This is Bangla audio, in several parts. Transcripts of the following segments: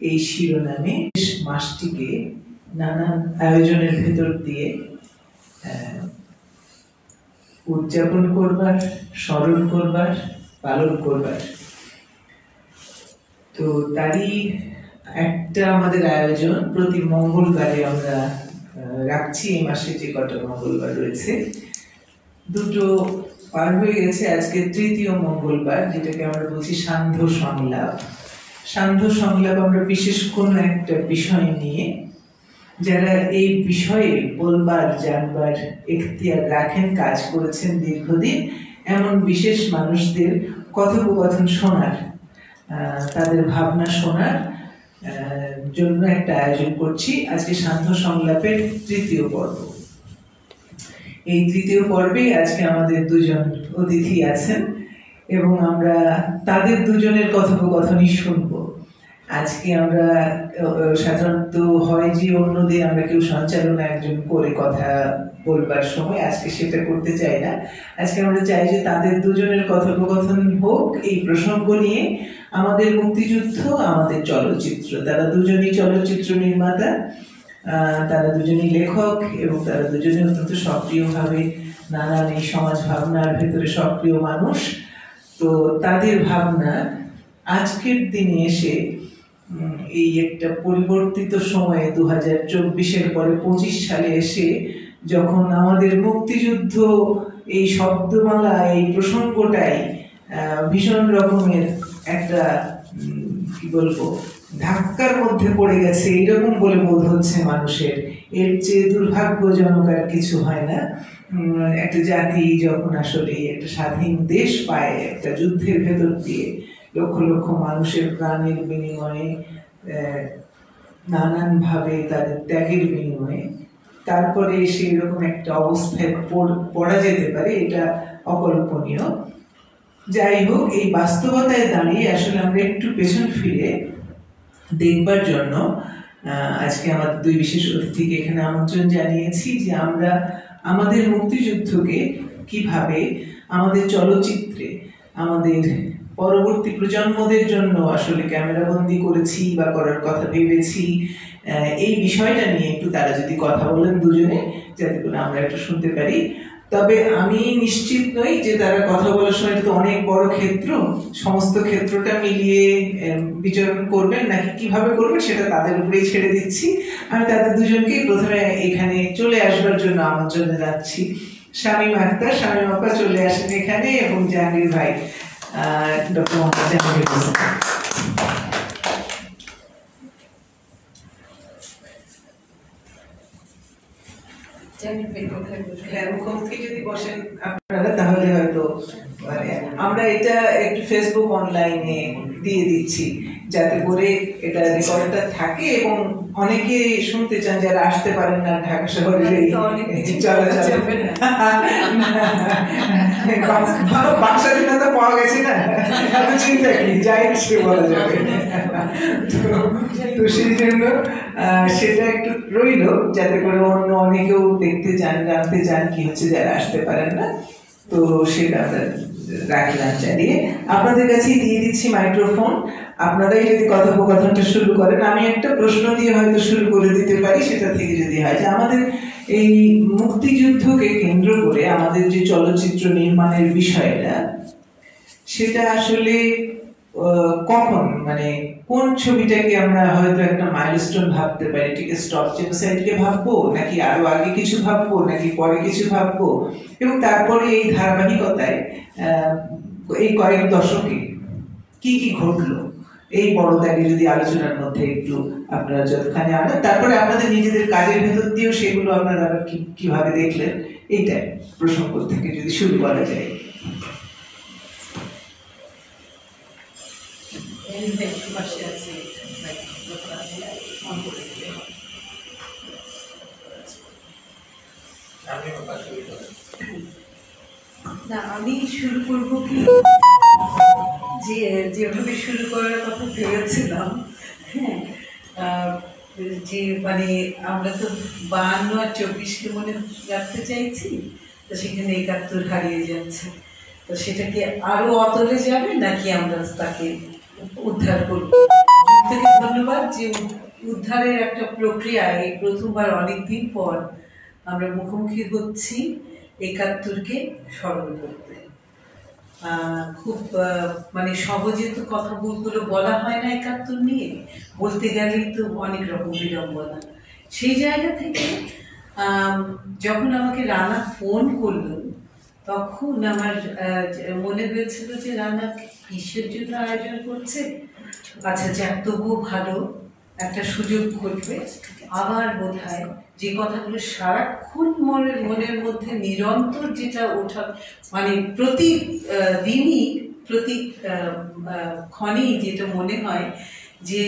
এই শিরোনামে মাসটিকে নানান আয়োজনের ভেতর দিয়ে উদযাপন করবার, স্মরণ করবার, পালন করবার। তো তারই একটা আমাদের আয়োজন প্রতি মঙ্গলবারে আমরা রাখছি। এই মাসে যে কটা মঙ্গলবার রয়েছে, দুটো পার হয়ে গেছে, আজকে তৃতীয় মঙ্গলবার, যেটাকে আমরা বলছি সান্ধ্য সংলাপ। সান্ধ্য সংলাপ আমরা বিশেষ কোনো একটা বিষয় নিয়ে, যারা এই বিষয়ে বলবার জানবার এখতিয়ার রাখেন, কাজ করেছেন দীর্ঘদিন, এমন বিশেষ মানুষদের কথোপকথন শোনার, তাদের ভাবনা শোনার জন্য একটা আয়োজন করছি। আজকে সান্ধ্য সংলাপের তৃতীয় পর্ব। এই তৃতীয় পর্বে আজকে আমাদের দুজন অতিথি আছেন এবং আমরা তাদের দুজনের কথোপকথনই শুনব। আজকে আমরা সাধারণত হয় যে অন্যদের আমরা কেউ সঞ্চালনা একজন করে কথা বলবার সময়, আজকে সেটা করতে চাই না। আজকে আমরা চাই যে তাদের দুজনের কথোপকথন হোক এই প্রসঙ্গ নিয়ে, আমাদের মুক্তিযুদ্ধ, আমাদের চলচ্চিত্র। তারা দুজনই চলচ্চিত্র নির্মাতা, তারা দুজনই লেখক এবং তারা দুজনে অত্যন্ত সক্রিয়ভাবে নানান এই সমাজ ভাবনার ভেতরে সক্রিয় মানুষ। তো তাদের ভাবনা আজকের দিনে এসে, এই একটা পরিবর্তিত সময়ে 2024-এর পরে 25 সালে এসে, যখন আমাদের মুক্তিযুদ্ধ এই শব্দমালা, এই প্রসঙ্গটাই ভীষণ রকমের একটা কি বলবো ধাক্কার মধ্যে পড়ে গেছে, এইরকম বলে বোধ হচ্ছে মানুষের। এর চেয়ে দুর্ভাগ্যজনক আর কিছু হয় না। একটা জাতি যখন আসলে একটা স্বাধীন দেশ পায়, একটা যুদ্ধের ভেতর দিয়ে লক্ষ লক্ষ মানুষের প্রাণের বিনিময়ে, নানানভাবে তাদের ত্যাগের বিনিময়ে, তারপরে সেই রকম একটা অবস্থায় পড়া যেতে পারে, এটা অকল্পনীয়। যাই হোক, এই বাস্তবতায় দাঁড়িয়ে আসলে আমরা একটু পেছন ফিরে দেখবার জন্য আজকে আমাদের দুই বিশেষ অতিথিকে এখানে আমন্ত্রণ জানিয়েছি, যে আমরা আমাদের মুক্তিযুদ্ধকে কিভাবে আমাদের চলচ্চিত্রে, আমাদের পরবর্তী প্রজন্মদের জন্য আসলে ক্যামেরাবন্দি করেছি বা করার কথা ভেবেছি। এই বিষয়টা নিয়ে একটু তারা যদি কথা বলেন দুজনে, যাতে করে আমরা একটু শুনতে পারি। তবে আমি নিশ্চিত নই যে তারা কথা বলার সময় তো অনেক বড় ক্ষেত্র, সমস্ত ক্ষেত্রটা মিলিয়ে বিচরণ করবেন নাকি কিভাবে করবেন সেটা তাদের উপরেই ছেড়ে দিচ্ছি। আমি তাদের দুজনকেই প্রথমে এখানে চলে আসবার জন্য আমন্ত্রণ জানাচ্ছি। শামীম আক্তার, শামীম আপা চলে আসেন এখানে, এবং জাহাঙ্গীর ভাই, ডক্টর মোহাম্মদ জাহাঙ্গীর হোসেন। মুখোমুখি যদি বসেন আপনারা, তাহলে হয়তো আমরা এটা একটু ফেসবুক অনলাইনে দিয়ে দিচ্ছি, যাতে করে এটা রেকর্ডটা থাকে এবং অনেকে শুনতে চান যারা আসতে পারেন না ঢাকা শহরে। বাক্সা দিনটা পাওয়া গেছে না, চিন্তা কি যাই সে বলা যাবে। তো সেই জন্য সেটা একটু রইল, যাতে করে অন্য অনেকেও দেখতে চান, জানতে চান কি হচ্ছে, যারা আসতে পারেন না। তো সেটা আমরা রাখলাম চালিয়ে। আপনাদের কাছেই দিয়ে দিচ্ছি মাইক্রোফোন। আপনারাই যদি কথোপকথনটা শুরু করেন, আমি একটা প্রশ্ন দিয়ে হয়তো শুরু করে দিতে পারি, সেটা থেকে যদি হয় যে আমাদের এই মুক্তিযুদ্ধকে কেন্দ্র করে আমাদের যে চলচ্চিত্র নির্মাণের বিষয়টা, সেটা আসলে কখন, মানে কোন ছবিটাকে আমরা হয়তো একটা মাইলস্টোন ভাবতে পারি, ঠিক স্টপ জেনোসাইডকে ভাববো, নাকি আরো আগে কিছু ভাববো, নাকি পরে কিছু ভাববো, এবং তারপরে এই ধারাবাহিকতায় এই কয়েক দশকে কি কি ঘটলো, এই বড় দাগে যদি আলোচনার মধ্যে একটু আপনারা যতখানি আনেন, তারপরে আপনাদের নিজেদের কাজের ভেতর দিয়েও সেগুলো আপনারা কিভাবে দেখলেন, এইটাই প্রসঙ্গ থেকে যদি শুরু করা যায়। না, আমি শুরু করবো কি, যেভাবে শুরু করার কথা ভেবেছিলাম। হ্যাঁ, যে মানে আমরা তো 52 আর 24কে মনে রাখতে চাইছি, তো সেখানে 71 হারিয়ে যাচ্ছে। তো সেটা কি আরো অতলে যাবে, নাকি আমরা তাকে উদ্ধার করবো? ধন্যবাদ যে উদ্ধারের একটা প্রক্রিয়ায় এই প্রথমবার অনেকদিন পর আমরা মুখোমুখি হচ্ছি ৭১কে স্মরণ করতে। খুব মানে সহজে তো কথাগুলো বলা হয় না ৭১ নিয়ে, বলতে গেলেই তো অনেক রকম বিড়ম্বনা। সেই জায়গা থেকে যখন আমাকে রানা ফোন করলো তখন আমার মনে হয়েছিল যে রানা কিসের জন্য আয়োজন করছে। আচ্ছা যাক, তবুও ভালো একটা সুযোগ ঘটবে। আবার বোধ হয় যে কথাগুলো সারাক্ষণ মনের মধ্যে নিরন্তর যেটা ওঠা, মানে প্রতি দিনই প্রতি ক্ষণেই যেটা মনে হয় যে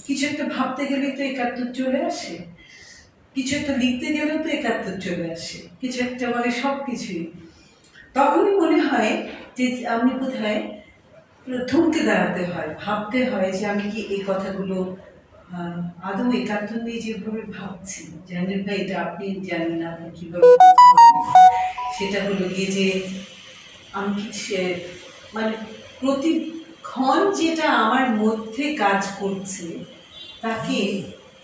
কিছু একটা ভাবতে গেলে তো ৭১ চলে আসে, কিছু একটা লিখতে গেলেও তো ৭১ চলে আসে, কিছু একটা মানে সব কিছুই। তখনই মনে হয় যে আমি বোধ হয় থমকে দাঁড়াতে হয়, ভাবতে হয় যে আমি কি এই কথাগুলো আদৌ ৭১ নিয়ে যেভাবে ভাবছি। জানেন ভাই, এটা আপনি জানেন না আপনি কীভাবে, সেটা হলো গিয়ে যে আমি কি মানে প্রতিক্ষণ যেটা আমার মধ্যে কাজ করছে তাকে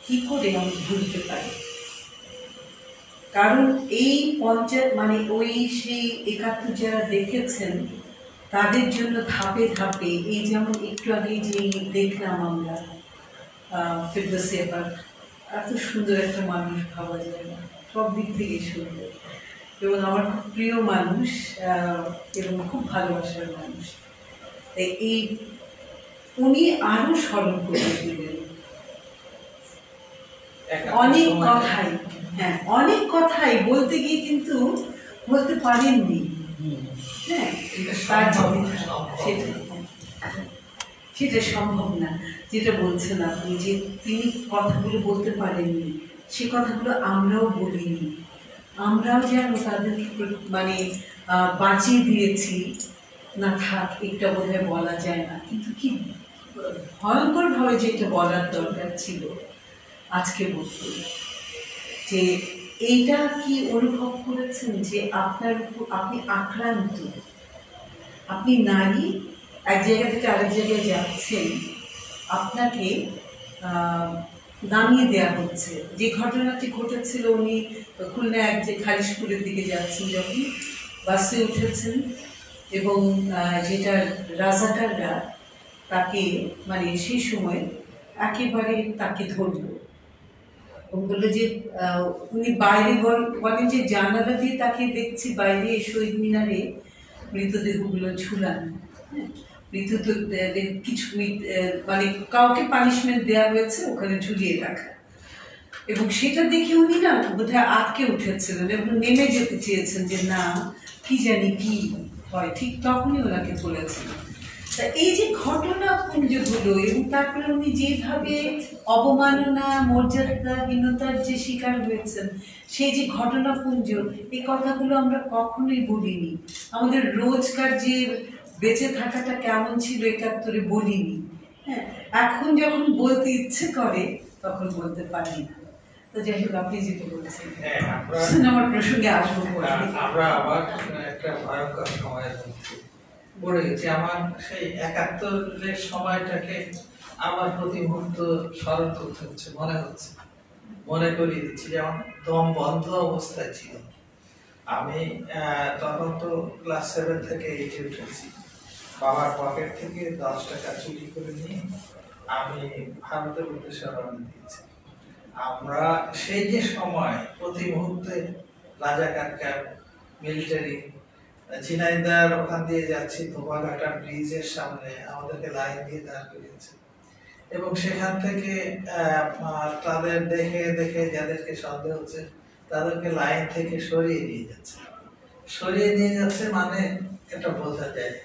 কি করে আমি ভুলতে পারি। কারণ এই মানে ওই সেই ৭১ যারা দেখেছেন তাদের জন্য ধাপে ধাপে, এই যেমন একটু আগে যে দেখলাম আমরা ফেরদৌসী আপার, এত সুন্দর একটা মানুষ ভাবা যায় না, সব দিক থেকে সুন্দর এবং আমার খুব প্রিয় মানুষ এবং খুব ভালোবাসার মানুষ। এই উনি আরো স্মরণ করে দিলেন অনেক কথাই, হ্যাঁ অনেক কথাই বলতে গিয়ে কিন্তু বলতে পারেননি। হ্যাঁ, সেটা সম্ভব না। যেটা বলছেন আপনি যে তিনি কথাগুলো বলতে পারেননি, সে কথাগুলো আমরাও বলিনি, আমরাও যেন তাদের মানে বাঁচিয়ে দিয়েছি। না থাক, এটা বোধহয় বলা যায় না, কিন্তু কি ভয়ঙ্করভাবে যেটা বলার দরকার ছিল আজকে বলতে, যে এইটা কি অনুভব করেছেন যে আপনার আপনি আক্রান্ত, আপনি নারী, এক জায়গা থেকে আরেক জায়গায় যাচ্ছেন, আপনাকে নামিয়ে দেওয়া হচ্ছে। যে ঘটনাটি ঘটেছিল, উনি খুলনা এক যে খালি স্কুলের দিকে যাচ্ছেন, যখন বাসে উঠেছেন এবং যেটা রাজাকাররা তাকে মানে সেই সময় একেবারে তাকে ধরল, বললো যে উনি বাইরে বলেন যে জানালা দিয়ে তাকে দেখছি বাইরে শহীদ মিনারে মৃতদেহগুলো ঝুলানো। মৃতদেহ কিছু মানে কাউকে পানিশমেন্ট দেওয়া হয়েছে ওখানে ঝুলিয়ে রাখা, এবং সেটা দেখে উনি না বোধহয় আটকে উঠেছিলেন এবং নেমে যেতে চেয়েছেন যে না কি জানি কি হয়, ঠিক তখনই ওনাকে বলেছিলেন। তা এই যে ঘটনাপুঞ্জগুলো এবং তারপরে উনি যেভাবে অবমাননা মর্যাদাহীনতার যে শিকার হয়েছেন, সেই যে ঘটনাপুঞ্জ, এই কথাগুলো আমরা কখনোই বলিনি। আমাদের রোজকার যে বেঁচে থাকাটা কেমন ছিল ৭১ বলিনি। হ্যাঁ, এখন যখন বলতে ইচ্ছে করে তখন বলতে পারি না। তো যাই হোক, আপনি যেটা বলছেন আমার প্রসঙ্গে আসবো। আমরা আবার একটা ভয়ঙ্কর সময়ের মধ্যে পড়ে গেছি। আমার সেই ৭১-এর সময়টাকে আমার প্রতি মুহূর্ত স্মরণ করতে হচ্ছে, মনে করিয়ে দিচ্ছি। যেমন দম বন্ধ অবস্থায় ছিল আমি, তখন তো ক্লাস 7 থেকে 8-এ উঠেছি। বাবার পকেট থেকে 10 টাকা চুরি করে নিয়ে আমি ভারতের উদ্দেশ্যে রওনা দিয়েছি। আমরা সেই যে সময় প্রতি মুহূর্তে রাজাকার ক্যাম্প, মিলিটারি, ঝিনাইদার ওখান দিয়ে যাচ্ছি, ধোবাঘাটা ব্রিজের সামনে আমাদেরকে লাইন দিয়ে দাঁড় করিয়েছে এবং সেখান থেকে তাদের দেখে দেখে যাদেরকে সন্দেহ হচ্ছে তাদেরকে লাইন থেকে সরিয়ে নিয়ে যাচ্ছে। মানে এটা বোঝা যায়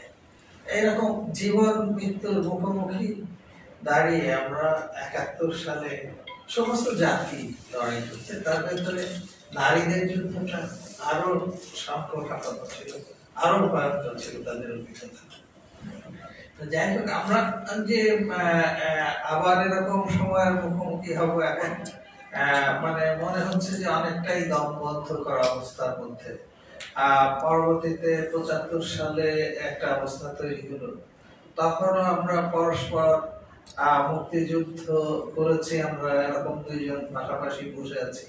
এরকম জীবন মৃত্যুর মুখোমুখি দাঁড়িয়ে আমরা ৭১ সালে সমস্ত জাতি লড়াই করছে। তার ভেতরে নারীদের যুদ্ধটা আরো সংকটাপন্ন ছিল, আরো ভয়ঙ্কর ছিল তাদের অভিজ্ঞতা। যাই হোক, আমরা যে আবার এরকম সময়ের মুখোমুখি হব এখন মানে মনে হচ্ছে যে অনেকটাই দম বন্ধ করা অবস্থার মধ্যে। পরবর্তীতে ৭৫ সালে একটা অবস্থা তৈরি হলো, তখনও আমরা পরস্পর মুক্তিযুদ্ধ করেছি আমরা, এরকম দুইজন পাশাপাশি বসে আছি,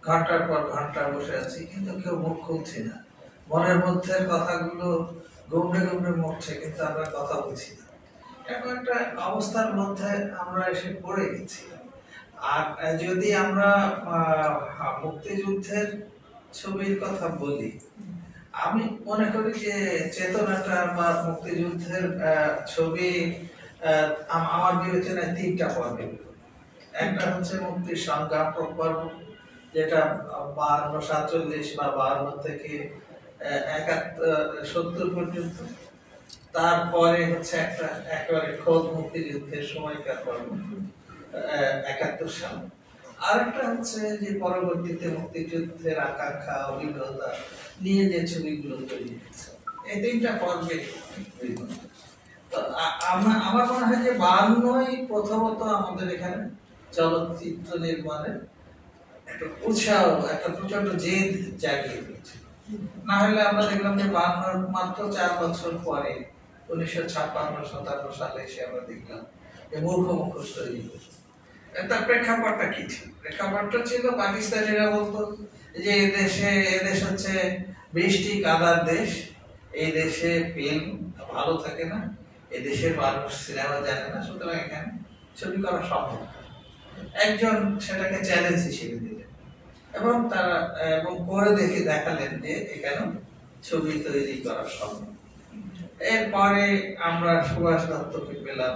ঘন্টার পর ঘন্টা বসে আছি, কিন্তু কেউ মুখ খুলছি না। মনের মধ্যে কথাগুলো গুমড়ে গুমড়ে মরছে, কিন্তু আমরা কথা বলছি না। এরকম একটা অবস্থার মধ্যে আমরা এসে পড়ে গেছি। আর যদি আমরা মুক্তিযুদ্ধের ছবির কথা বলি, আমি মনে করি যে চেতনাটা বা মুক্তিযুদ্ধের ছবি আমার বিবেচনায় তিনটা পর্বে। একটা হচ্ছে মুক্তির সংগ্রাম পর্ব, যেটা 52-47 বা 52 থেকে 71-70 পর্যন্ত। তারপরে হচ্ছে একটা একেবারে খোদ মুক্তিযুদ্ধের সময়কার পর্ব, 71 সাল। আর একটা হচ্ছে যে পরবর্তীতে মুক্তিযুদ্ধের আকাঙ্ক্ষা, অভিজ্ঞতা নিয়ে যে ছবিগুলো তৈরি হয়েছে, এই তিনটা পর্বে। তো আমার মনে হয় যে 52 প্রথমত আমাদের এখানে চলচ্চিত্র নির্মাণের একটা উৎসাহ, একটা প্রচন্ড জেদ জাগিয়ে দিয়েছে। না হলে আমরা দেখলাম যে 52 মাত্র 4 বছর পরে 1956-57 সালে এসে আমরা দেখলাম যে মূর্খ মুখোশ তৈরি হয়েছে। তার প্রেক্ষাপটটা কি ছিল? প্রেক্ষাপটটা ছিল পাকিস্তানিরা বলতো যে এদেশ হচ্ছে বৃষ্টি কাদার দেশ, এই দেশে ফিল্ম ভালো থাকে না, এই দেশের মানুষ সিনেমা জানে না, সুতরাং এখানে ছবি করা সম্ভব। একজন সেটাকে চ্যালেঞ্জ হিসেবে দিলেন এবং তারা করে দেখালেন যে এখানে ছবি তৈরি করা সম্ভব। এরপরে আমরা সুভাষ দত্তকে পেলাম,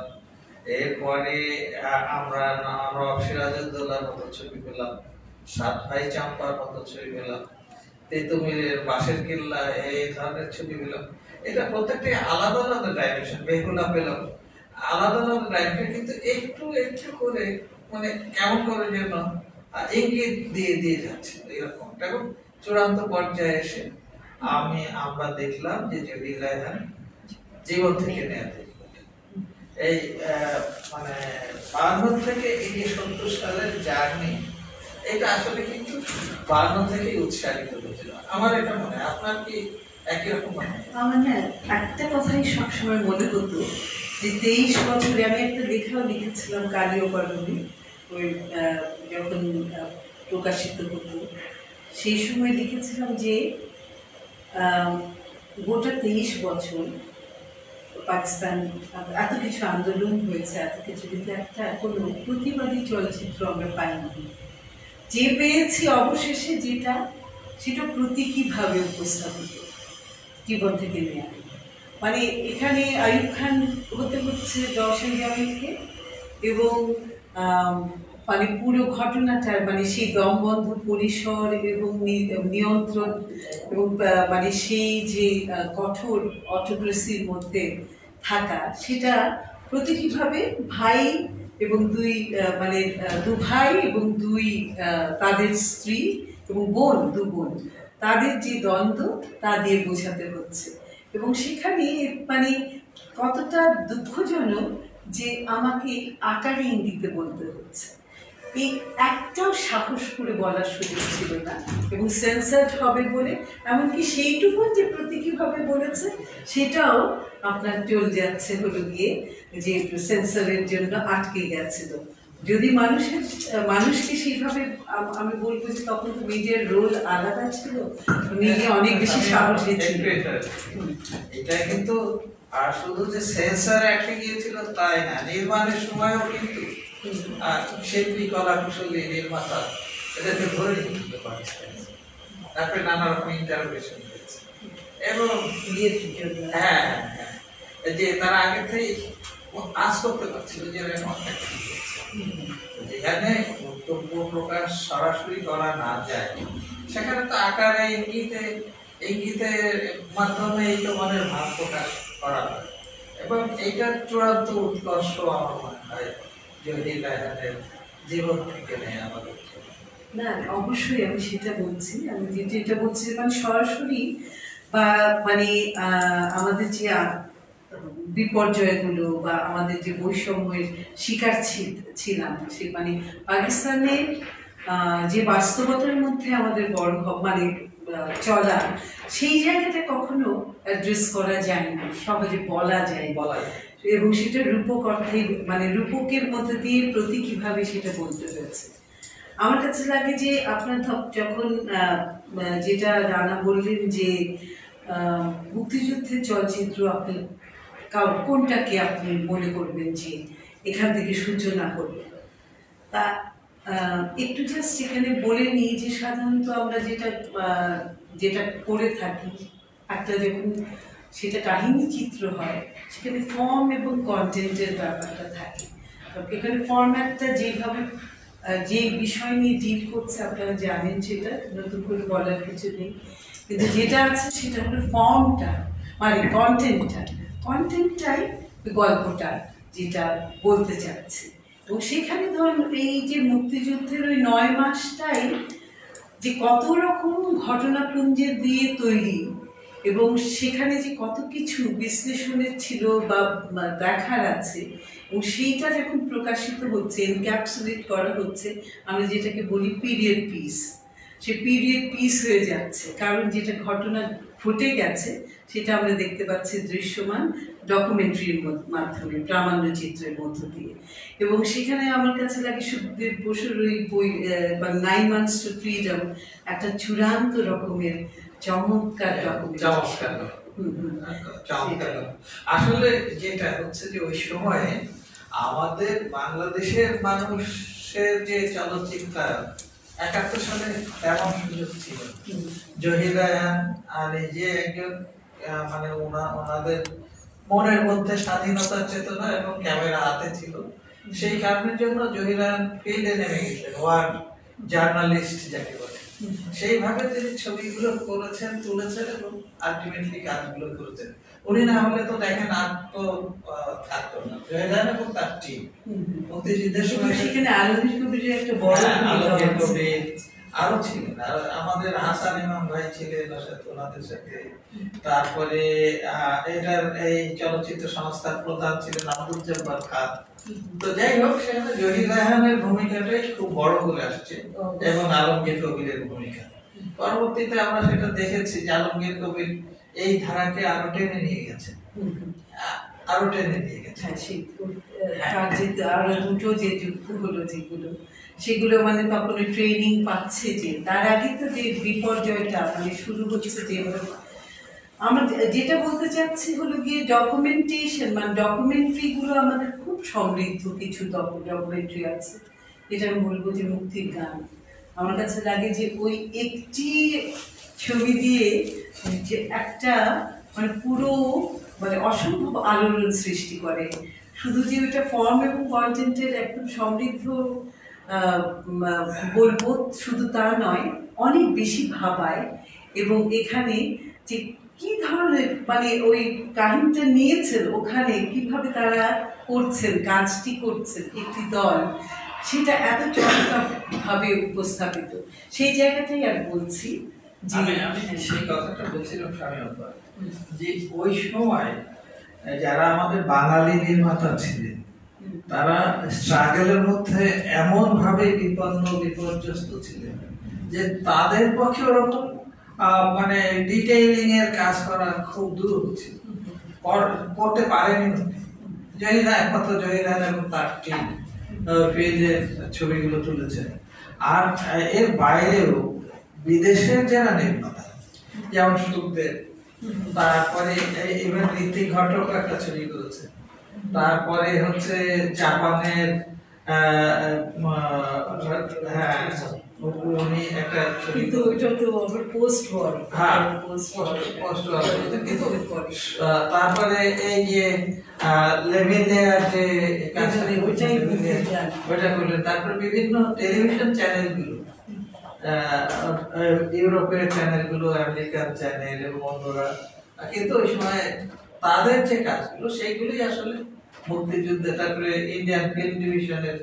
এরপরে আমরা নবাব সিরাজউদ্দৌলার মতো ছবি পেলাম, সাত ভাই চাম্পার মতো ছবি পেলাম, তেতুমিরের বাঁশের কেল্লা, এই ধরনের ছবি পেলাম। এটা প্রত্যেকটি আলাদা আলাদা ডাইমেনশন। বেহুলা পেলাম, আলাদা আলাদা ডাইমেনশন, কিন্তু একটু একটু করে মানে কেমন করে যেন ইঙ্গিত দিয়ে দিয়ে যাচ্ছে এরকম। এবং চূড়ান্ত পর্যায়ে এসে আমরা দেখলাম যে জহির রায়হান জীবন থেকে নেয়া এই মানে 52 থেকে এই যে 70 সালের জার্নি, এটা আসলে কিন্তু 52 থেকেই উৎসাহিত হয়েছিল। আমার এটা মনে হয়, আপনার কি একই রকম মনে হয়? আমার না একটা কথাই সবসময় মনে হতো যে 23 বছরে আমি একটা লেখাও লিখেছিলাম কালীয় পারবী, ওই যখন প্রকাশিত হতো সেই সময় লিখেছিলাম যে গোটা 23 বছর পাকিস্তান এত কিছু আন্দোলন হয়েছে, এত কিছু, কিন্তু একটা কোনো প্রতিবাদী চলচ্চিত্র আমরা পাইনি। যে পেয়েছি অবশেষে সেটা প্রতীকীভাবে উপস্থাপিত, জীবন থেকে নেওয়া। মানে এখানে আইয়ুব খান হতে হচ্ছে দর্শন জামিলকে, এবং মানে পুরো ঘটনাটার মানে সেই দমবন্ধ পরিসর এবং নিয়ন্ত্রণ এবং মানে সেই যে কঠোর অটোক্রেসির মধ্যে থাকা, সেটা প্রতীকীভাবে ভাই এবং দু ভাই এবং তাদের স্ত্রী এবং দু বোন, তাদের যে দ্বন্দ্ব তা দিয়ে বোঝাতে হচ্ছে। এবং সেখানে মানে কতটা দুঃখজনক যে আমাকে আকারে ইঙ্গিতে বলতে হচ্ছে, এই একটাও সাহস করে বলার সুযোগ ছিল না। এবং সেন্সার্ড হবে বলে এমনকি সেইটুকু যে প্রতীকীভাবে বলেছে সেটাও আপনার চলে যাচ্ছে হলো গিয়ে যে সেন্সারের জন্য আটকে গেছিল। যদি মানুষকে সেইভাবে আমি বলবো যে তখন তো মিডিয়ার রোল আলাদা ছিল, মিডিয়া অনেক বেশি সাহসী ছিল। এটা কিন্তু আর শুধু যে সেন্সারে আটকে গিয়েছিল তাই না, নির্মাণের সময়ও কিন্তু শিল্পী, কলা কুশলী, নির্মাতা এদেরকে ধরে নিতে পারছে, তারপরে নানা রকম ইন্টারভেনশন হয়েছে। এবং হ্যাঁ, যে তারা আগে থেকে আজ করতে পারছিল যে যেখানে বক্তব্য প্রকাশ সরাসরি করা না যায়, সেখানে তো আকারে ইঙ্গিতের মাধ্যমে এই তো মনের ভাব প্রকাশ করা হয়। এবং এইটার চূড়ান্ত উৎকর্ষ আমার মনে হয় জহির রায়হানের জীবন থেকে নেয় আমাদের। না, অবশ্যই আমি সেটা বলছি, আমি যেটা বলছি মানে সরাসরি বা মানে আমাদের যে বিপর্যয়গুলো বা আমাদের যে বৈষম্যের শিকার ছিলাম, সে মানে পাকিস্তানের যে বাস্তবতার মধ্যে আমাদের মানে চলা, সেই জায়গাটা কখনো অ্যাড্রেস করা যায় না, সহজে বলা যায়। এবং সেটা রূপক অর্থে মানে রূপকের মধ্যে দিয়ে প্রতি কিভাবে সেটা বলতে হয়েছে। আমার কাছে লাগে যে আপনার যখন যেটা রানা বললেন যে মুক্তিযুদ্ধের চলচ্চিত্র আপনি কোনটাকে আপনি মনে করবেন যে এখান থেকে সূচনা করবেন, তা একটু জাস্ট এখানে বলে নিই যে সাধারণত আমরা যেটা করে থাকি, একটা যখন সেটা কাহিনী চিত্র হয় সেখানে ফর্ম এবং কন্টেন্টের ব্যাপারটা থাকে। এখানে ফরম্যাটটা যেভাবে যে বিষয় নিয়ে ডিল করছে আপনারা জানেন, সেটা নতুন করে বলার কিছু নেই, কিন্তু যেটা আছে সেটা হলো ফর্মটা, মানে কন্টেন্টটাই গল্পটা যেটা বলতে চাচ্ছে। এবং সেখানে ধরুন এই যে মুক্তিযুদ্ধের ওই 9 মাসটাই যে কত রকম ঘটনাপুঞ্জে দিয়ে তৈরি, এবং সেখানে যে কত কিছু বিশ্লেষণের ছিল বা দেখার আছে, এবং সেইটা যখন প্রকাশিত হচ্ছে, এনক্যাপসুলেট করা হচ্ছে, আমরা যেটাকে বলি পিরিয়ড পিস, সে পিরিয়ড পিস হয়ে যাচ্ছে। কারণ যেটা ঘটনা ঘটে গেছে সেটা আমরা দেখতে পাচ্ছি দৃশ্যমান ডকুমেন্টারির মাধ্যমে, প্রামাণ্যচিত্রের মধ্য দিয়ে। এবং সেখানে আমার কাছে লাগে সুখদেব বসুর ওই বই বা 9 Months to Freedom একটা চূড়ান্ত রকমের চমৎকার আসলে যেটা হচ্ছে যে ওই সময়ে আমাদের বাংলাদেশের মানুষের যে চলচ্চিত্র 71 সালে তেমন সুযোগ ছিল। জহির রায়হান আর এই যে একজন মানে ওনাদের মনের মধ্যে স্বাধীনতার চেতনা এবং ক্যামেরা হাতে ছিল, সেই কারণের জন্য জহির রায়হান ফিল্ডে নেমে গেছেন, ওয়ার জার্নালিস্ট যাকে বলে, সেইভাবে তিনি ছবিগুলো করেছেন, তুলেছেন এবং আলটিমেটলি কাজগুলো করেছেন। উনি না হলে তো দেখেন আর তো থাকতো না জহির রায়হান এবং তার টিম। মুক্তিযুদ্ধের সময় সেখানে আলমগীর কবিরের একটা বড় আলমগীর কবির আরো ছিলেন, আর আমাদের হাসান ইমাম ভাই ছিলেন ওনাদের সাথে। তারপরে এটার এই চলচ্চিত্র সংস্থার প্রধান ছিলেন আব্দুল জব্বার খান। তো যাই হোক, সেখানে জহির রায়হানের ভূমিকাটাই খুব বড় করে আসছে এবং আলমগীর কবিরের ভূমিকা। পরবর্তীতে আমরা সেটা দেখেছি যে আলমগীর কবির এই ধারাকে আরো টেনে নিয়ে গেছে, আরো টেনে নিয়ে গেছে। আরো দুটো যে যুদ্ধগুলো যেগুলো সেগুলো মানে তখন ট্রেনিং পাচ্ছে, যে তার আগে তো যে বিপর্যয়টা মানে শুরু হচ্ছে, যে আমরা যেটা বলতে চাচ্ছি হলো গিয়ে ডকুমেন্টেশন, মানে ডকুমেন্টারিগুলো আমাদের খুব সমৃদ্ধ কিছু ডকুমেন্টারি আছে। যেটা আমি বলবো যে মুক্তির গান, আমার কাছে লাগে যে ওই একটি ছবি দিয়ে যে একটা মানে পুরো মানে অসম্ভব আলোড়ন সৃষ্টি করে। শুধু যে ওইটা ফর্ম এবং কন্টেন্টের একদম সমৃদ্ধ বলবো শুধু তা নয়, অনেক বেশি ভাবায়। এবং এখানে যে কি ধরনের মানে ওই কাহিনীটা নিয়েছেন, ওখানে কিভাবে তারা করছেন, কাজটি করছেন একটি দল, সেটা এত চমৎকারভাবে উপস্থাপিত, সেই জায়গাটাই আর বলছি যে আমি সেই কথাটা বলছিলাম স্বামী আব্বা, যে ওই সময় যারা আমাদের বাঙালি নির্মাতা ছিলেন তারা স্ট্রাগলের মধ্যে এমন ভাবে বিপর্যস্ত ছিলেন যে তাদের পক্ষে ওরকম মানে ডিটেইলিং এর কাজ করা খুব দূর ছিল, করতে পারেনি। একমাত্র জহির রায়হান এবং তার টিম পেজের ছবিগুলো তুলেছেন। আর এর বাইরেও বিদেশের যারা নির্মাতা, যেমন সুখদেব, তারপরে ইভেন ঋত্বিক ঘটক একটা ছবি করেছে, তারপরে হচ্ছে জাপানের উনি একটা ছবি, কিন্তু ওইটা তো আবার পোস্ট ওয়ার, হ্যাঁ পোস্ট ওয়ার। তারপরে এই যে লেভিনের যে ওইটা করলেন। তারপরে বিভিন্ন টেলিভিশন চ্যানেলগুলো, ইউরোপের চ্যানেলগুলো, আমেরিকান চ্যানেল এবং অন্যরা, কিন্তু ওই সময় তাদের যে কাজগুলো সেইগুলোই আসলে মুক্তিযুদ্ধে, তারপরে ইন্ডিয়ান ফিল্ম ডিভিশনের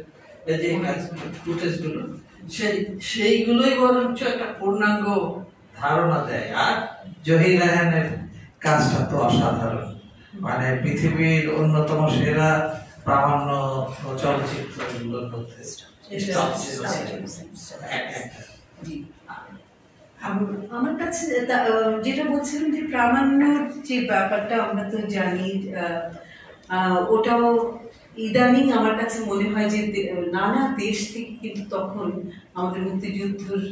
যে কাজগুলো, ফুটেজগুলো, সেইগুলোই বরঞ্চ একটা পূর্ণাঙ্গ ধারণা দেয়। আর জহির রায়হানের কাজটা তো অসাধারণ, মানে পৃথিবীর অন্যতম সেরা প্রামাণ্য চলচ্চিত্রগুলোর মধ্যে আমার কাছে যেটা বলছিলাম যে প্রামাণ্য যে ব্যাপারটা আমরা তো জানি, ওটাও ইদানিং আমার কাছে মনে হয় যে নানা দেশ থেকে কিন্তু তখন আমাদের মুক্তিযুদ্ধের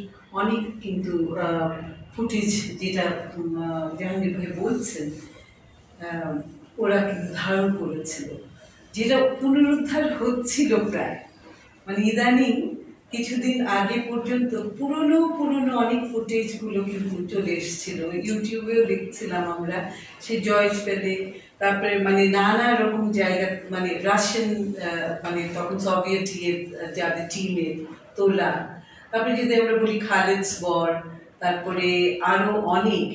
অনেক কিন্তু ফুটেজ, যেটা জাহাঙ্গীর ভাই বলছেন, ওরা কিন্তু ধারণ করেছিল, যেটা পুনরুদ্ধার হচ্ছিল প্রায়। মানে ইদানিং কিছুদিন আগে পর্যন্ত পুরনো অনেক ফুটেজগুলো কিন্তু চলে এসেছিল, ইউটিউবেও দেখছিলাম আমরা, সে জয়েস পেলে, তারপরে মানে নানা রকম জায়গা, মানে রাশিয়ান মানে তখন সোভিয়েত যাদের টিমের তোলা, তারপরে যদি আমরা বলি খালেদস বর, তারপরে আরো অনেক,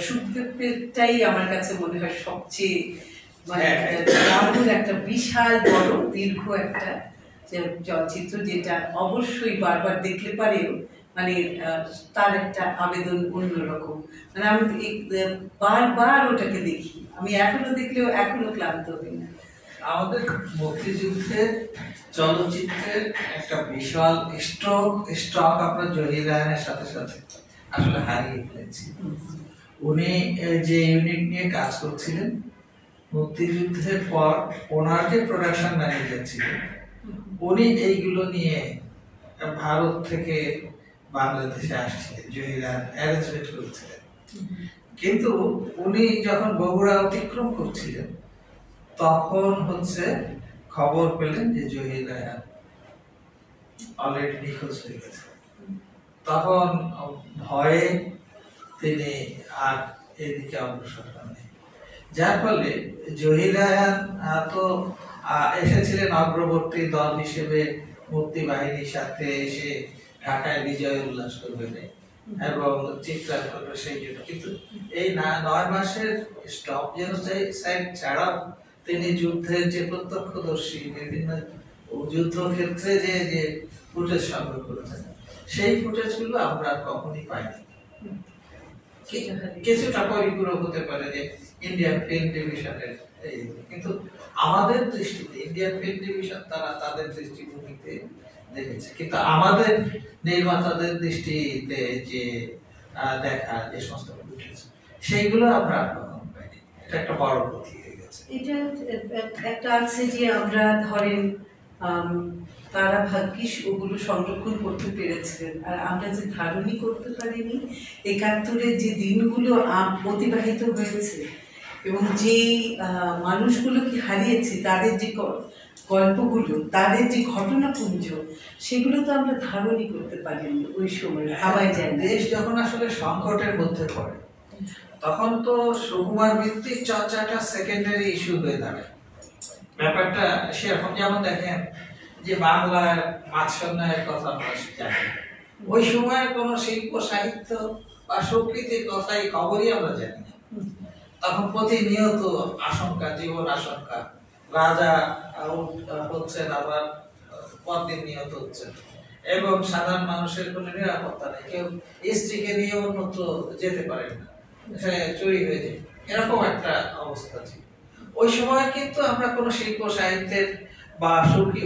সুখদেবটাই আমার কাছে মনে হয় সবচেয়ে মানে দারুণ একটা বিশাল বড় দীর্ঘ একটা চলচ্চিত্র, যেটা অবশ্যই বারবার দেখলে পারেও মানে তার একটা আবেদন অন্যরকম। মানে আমি বারবার ওটাকে দেখি, আমি এখনো দেখলেও এখনো ক্লান্ত হই না। আমাদের মুক্তিযুদ্ধের চলচ্চিত্রের একটা বিশাল স্টক আমরা জহির রায়হানের সাথে সাথে আসলে হারিয়ে ফেলেছি। উনি যে ইউনিট নিয়ে কাজ করছিলেন, মুক্তিযুদ্ধের পর ওনার যে প্রোডাকশন ম্যানেজার ছিলেন, উনি এইগুলো নিয়ে ভারত থেকে বাংলাদেশে আসছিলেন, জহির রায়হান অ্যারেঞ্জমেন্ট করছিলেন। কিন্তু উনি যখন বগুড়া অতিক্রম করছিলেন, তখন খবর পেলেন যে জহির রায়হান অলরেডি নিখোঁজ হয়ে গেছে। তখন ভয়ে তিনি আর এদিকে অগ্রসর হননি, যার ফলে জহির রায়হান তো এসেছিলেন অগ্রবর্তী দল হিসেবে মুক্তি বাহিনীর সাথে এসে ঢাকায় বিজয় উল্লাস করবেন এবং চিৎকার করবে সেই জন্য। কিন্তু এই 9 মাসের স্টপ জেনোসাইড ছাড়াও তিনি যুদ্ধের যে প্রত্যক্ষদর্শী বিভিন্ন যুদ্ধক্ষেত্রে যে ফুটেজ সংগ্রহ করেছেন, সেই ফুটেজগুলো আমরা কখনই পাইনি। কিছুটা পরিপূরক হতে পারে যে ইন্ডিয়ান ফিল্ম ডিভিশনের, কিন্তু আমাদের দৃষ্টিতে ইন্ডিয়ান ফিল্ম ডিভিশন তারা তাদের দৃষ্টিভঙ্গিতে দেখেছে, কিন্তু আমাদের নির্মাতাদের দৃষ্টিতে যে দেখা যে সমস্ত ফুটেজ, সেইগুলো আমরা কখনো পাইনি। এটা একটা বড় ক্ষতি হয়ে গেছে। এটা একটা আছে যে আমরা ধরেন তারা ভাগ্যিস ওগুলো সংরক্ষণ করতে পেরেছিলেন, আর আমরা যে ধারণই করতে পারিনি 71-এর যে দিনগুলো অতিবাহিত হয়েছে এবং যেই মানুষগুলোকে হারিয়েছি, তাদের যে গল্পগুলো, তাদের যে ঘটনাপুঞ্জ, সেগুলো তো আমরা ধারণই করতে পারিনি ওই সময়। ভাবাই যায় না। দেশ যখন আসলে সংকটের মধ্যে পড়ে, তখন তো সুকুমার ভিত্তিক চর্চাটা সেকেন্ডারি ইস্যু হয়ে দাঁড়ায়। ব্যাপারটা সেরকম, যেমন দেখেন যে বাংলার মাছসন্ন্যায়ের কথা আমরা জানি, ওই সময়ের কোনো শিল্প সাহিত্য বা সংস্কৃতির কথাই খবরই আমরা জানি না। তখন প্রতিনিয়ত আশঙ্কা, জীবন আশঙ্কা, রাজা হচ্ছেন আবার পরদিন নিহত হচ্ছেন, এবং সাধারণ মানুষের কোনো নিরাপত্তা নেই, কেউ স্ত্রীকে নিয়ে অন্যত্র যেতে পারেন না, চুরি হয়ে যায়, এরকম একটা অবস্থা ছিল। ওই সময় কিন্তু আমরা কোনো শিল্প সাহিত্যের বা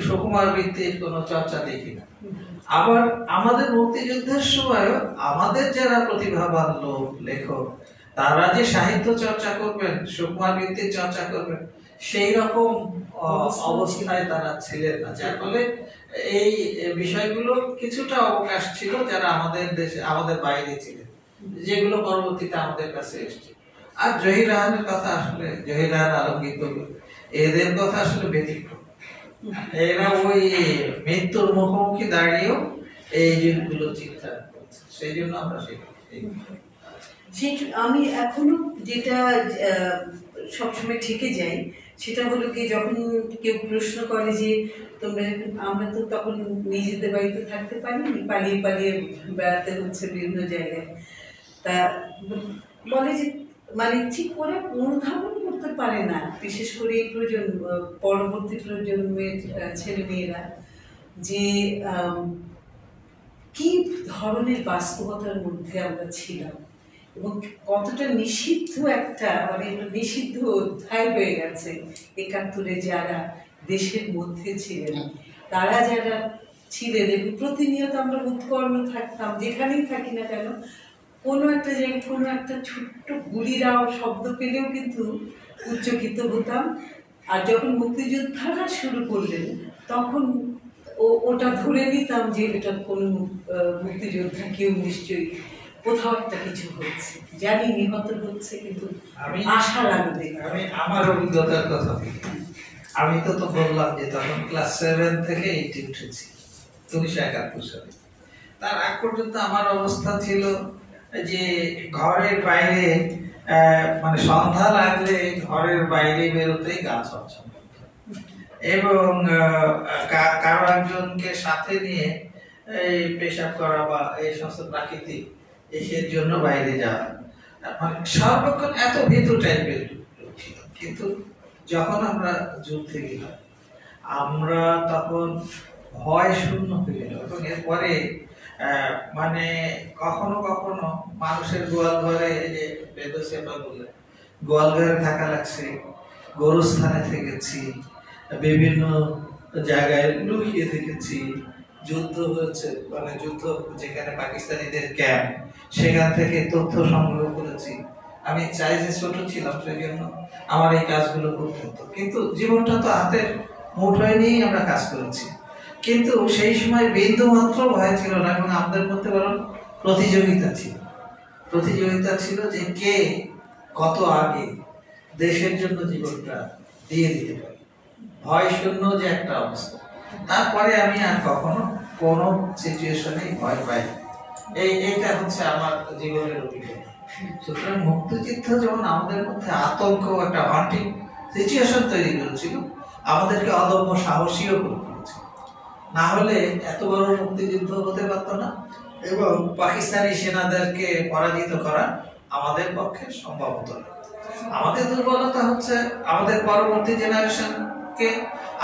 সুকুমার বৃত্তির কোনো চর্চা দেখি না। আবার আমাদের মুক্তিযুদ্ধের সময় আমাদের যারা প্রতিভাবান লোক, লেখক, তারা যে সাহিত্য চর্চা করবেন, সুকুমার বৃত্তির চর্চা করবেন, সেই রকম অবস্থায় তারা ছিলেন না, যার ফলে এই বিষয়গুলো কিছুটা অবকাশ ছিল যারা আমাদের দেশে, আমাদের বাইরে ছিলেন, যেগুলো পরবর্তীতে আমাদের কাছে এসছে। আর জহির রায়হানের কথা আসলে, জহির রায়হান, আলমগীর কবির, এদের কথা আসলে ব্যতিক্রম। এরা ওই মৃত্যুর মুখোমুখি দাঁড়িয়েও এই জিনিসগুলো চিন্তা করছে, সেই জন্য আমরা আমি এখনো যেটা সবসময় থেকে যাই, সেটা হলো কি, যখন কেউ প্রশ্ন করে যে আমরা তো তখন নিজেদের বাড়িতে থাকতে পারিনি, পালিয়ে পালিয়ে বেড়াতে হচ্ছে বিভিন্ন জায়গায়, তা বলে যে মানে ঠিক করে অনুধাবন করতে পারে না, বিশেষ করে এই পরবর্তী প্রজন্মের ছেলে মেয়েরা, যে কি ধরনের বাস্তবতার মধ্যে আমরা ছিলাম এবং কতটা নিষিদ্ধ একটা, মানে নিষিদ্ধ অধ্যায় হয়ে গেছে 71-এ যারা দেশের মধ্যে ছিলেন, তারা যারা ছিলেন, এবং প্রতিনিয়ত আমরা উৎকর্ণ থাকতাম, যেখানেই থাকি না কেন, কোনো একটা জায়গায় কোনো একটা ছোট্ট গুলির শব্দ পেলেও কিন্তু উচ্চকিত হতাম, আর যখন মুক্তিযোদ্ধারা শুরু করলেন তখন ওটা ধরে নিতাম যে এটা কোনো মুক্তিযোদ্ধা কেউ নিশ্চয়ই কোথাও একটা কিছু হচ্ছে, জানি নিহত হচ্ছে, কিন্তু আমি আশার আলো দেখি। আমি আমার অভিজ্ঞতার কথা বলি। আমি তো বললাম যে তখন ক্লাস 7 থেকে 8 উঠেছি 1971 সালে। তার আগ পর্যন্ত আমার অবস্থা ছিল যে ঘরের বাইরে মানে সন্ধ্যা লাগলে ঘরের বাইরে বেরোতেই গা ছমছম করত, এবং কারো একজনকে সাথে নিয়ে এই পেশাব করা বা এই সমস্ত প্রাকৃতিক এসের জন্য বাইরে যাওয়া, মানে সর্বক্ষণ এত ভীতু টাইপের ছিল। কিন্তু যখন আমরা যুদ্ধে গেলাম আমরা তখন ভয় শূন্য হয়ে গেল, এবং এরপরে মানে কখনো কখনো মানুষের গোয়াল ঘরে, যে বেদসেবা বলে গোয়াল ঘরে থাকা লাগছে, গোরস্থানে থেকেছি, বিভিন্ন জায়গায় লুকিয়ে থেকেছি, যুদ্ধ হয়েছে মানে যুদ্ধ যেখানে পাকিস্তানিদের ক্যাম্প, সেখান থেকে তথ্য সংগ্রহ করেছি। আমি চাই যে ছোট ছিলাম সেই জন্য আমার এই কাজগুলো করতে হতো, কিন্তু জীবনটা তো হাতের মুঠোয় নিয়েই আমরা কাজ করেছি। কিন্তু সেই সময় বিন্দু মাত্র ভয় ছিল না, এবং আমাদের মধ্যে বরং প্রতিযোগিতা ছিল যে কে কত আগে দেশের জন্য জীবনটা দিয়ে দিতে পারে, ভয় শূন্য যে একটা অবস্থা। তারপরে আমি আর কখনো কোনো সিচুয়েশনে ভয় পাই, এইটা হচ্ছে আমার জীবনের অভিজ্ঞতা। সুতরাং মুক্তিযুদ্ধ যেমন আমাদের মধ্যে আতঙ্ক, একটা হন্টিং সিচুয়েশন তৈরি করেছিল, আমাদেরকে অদম্য সাহসীও করে তুলেছিল। না হলে এত বড় মুক্তিযুদ্ধ হতে পারতো না, এবং পাকিস্তানি সেনাদেরকে পরাজিত করা আমাদের পক্ষে সম্ভব হতো না। আমাদের দুর্বলতা হচ্ছে আমাদের পরবর্তী জেনারেশনকে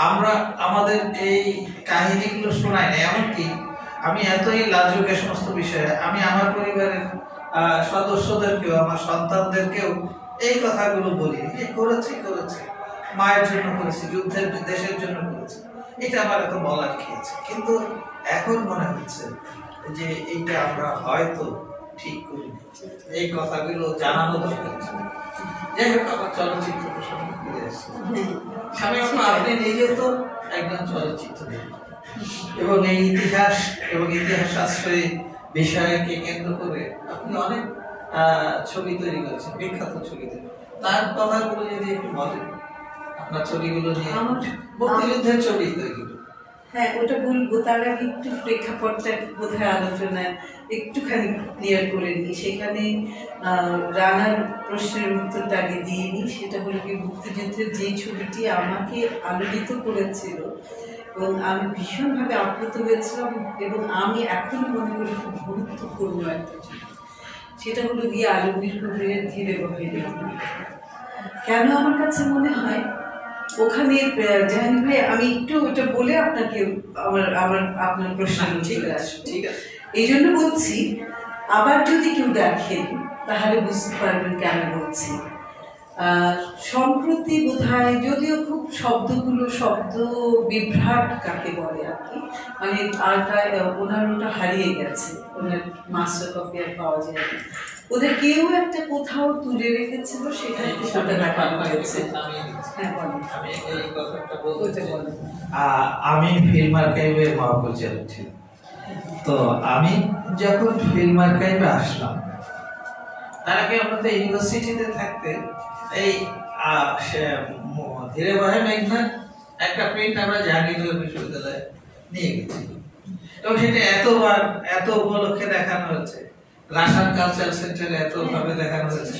আমরা আমাদের এই কাহিনীগুলো শোনাই না। এমনকি আমি এতই লাজুক এ সমস্ত বিষয়ে, আমি আমার পরিবারের সদস্যদেরকেও, আমার সন্তানদেরকেও এই কথাগুলো বলি যে করেছি মায়ের জন্য করেছি, যুদ্ধের দেশের জন্য করেছি, এটা আমার এত বলার কি আছে। কিন্তু এখন মনে হচ্ছে যে এইটা আমরা হয়তো ঠিক করি, এই কথাগুলো জানানো দরকার। যাই হোক, আমার চলচ্চিত্র প্রসঙ্গে ফিরে আসছে। আপনি নিজে তো একজন চলচ্চিত্র এবং এই ইতিহাস এবং ইতিহাস শাস্ত্রের বিষয়কে কেন্দ্র করে আপনি অনেক ছবি তৈরি করেছেন, বিখ্যাত ছবি তৈরি। তার কথাগুলো যদি একটু বলেন, আপনার ছবিগুলো নিয়ে। মুক্তিযুদ্ধের ছবি তৈরি। হ্যাঁ, ওটা বলবো, তার আগে একটু প্রেক্ষাপটটা বোধহয় আলোচনা একটুখানি ক্লিয়ার করে নিই। সেখানে রানার প্রশ্নের উত্তরটা আগে দিয়ে নিই। সেটা হলো কি, মুক্তিযুদ্ধের যেই ছবিটি আমাকে আলোড়িত করেছিল এবং আমি ভীষণভাবে আপ্লুত হয়েছিলাম, এবং আমি এখন মনে করি খুব গুরুত্বপূর্ণ একটা ছবি, সেটা হলো গিয়ে আলমগীর কবিরের ধীরে বহে। কেন আমার কাছে মনে হয় ওখানে জাহান ভাই, আমি একটু ওটা বলে আপনাকে আপনার প্রশ্ন ঠিক আছে। এই জন্য বলছি, আবার যদি কেউ দেখেন তাহলে বুঝতে পারবেন কেন বলছি। সম্প্রতি বোধহয়, যদিও খুব শব্দ বিভ্রাট কাকে বলে আর কি, মানে ওনার ওটা হারিয়ে গেছে, ওনার মাস্টার কপি আর পাওয়া যায় না। ওদের কেউ একটা কোথাও তুলে রেখেছিল, সেখানে ওটা দেখানো হয়েছে। আমি ফিল্ম আর্কাইভের মহাপরিচালক ছিলাম। তো আমি যখন ফিল্ম আর্কাইভে আসলাম, তার আগে আমরা তো ইউনিভার্সিটিতে থাকতে এই ধীরে বহে মেঘনার একটা প্রিন্ট আমরা জাহাঙ্গীরনগর বিশ্ববিদ্যালয়ে নিয়ে গেছি, এবং সেটা এত উপলক্ষে দেখানো হয়েছে, রাশান কালচার সেন্টারে এত ভাবে দেখানো হয়েছে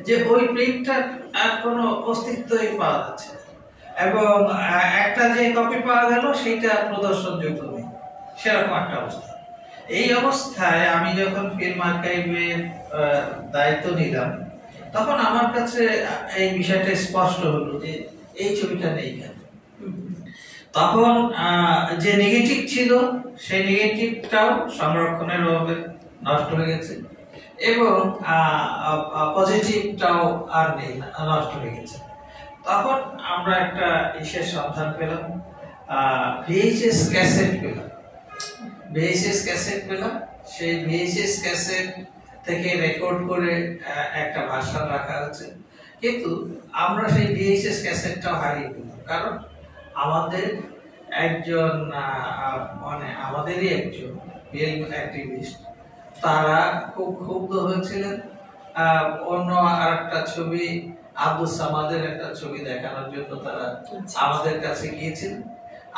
যে ওই প্রিন্টটার আর কোনো অস্তিত্বই পাওয়া যাচ্ছে না, এবং একটা যে কপি পাওয়া গেল সেইটা প্রদর্শনযোগ্য নেই, সেরকম একটা অবস্থা। এই অবস্থায় আমি যখন ফিল্ম আর্কাইভের দায়িত্ব নিলাম, তখন আমার কাছে এই বিষয়টা স্পষ্ট হলো যে এই ছবিটা নেই কেন। তখন যে নেগেটিভ ছিল সেই নেগেটিভটাও সংরক্ষণের অভাবে নষ্ট হয়ে গেছে, এবং পজিটিভটাও আর নেই, নষ্ট হয়ে গেছে। তখন আমরা একটা ইসের সন্ধান পেলাম, ভিএইচএস ক্যাসেট পেলাম। সেই ভিএইচএস ক্যাসেট থেকে রেকর্ড করে একটা ভার্সন রাখা হচ্ছে, কিন্তু আমরা সেই ভিএইচএস ক্যাসেটটাও হারিয়ে ফেললাম। কারণ আমাদের একজন মানে আমাদেরই একজন ফিল্ম অ্যাক্টিভিস্ট, তারা খুব ক্ষুব্ধ হয়েছিলেন অন্য আরেকটা ছবি, আব্দুস সামাদের একটা ছবি দেখানোর জন্য তারা আমাদের কাছে গিয়েছিলেন।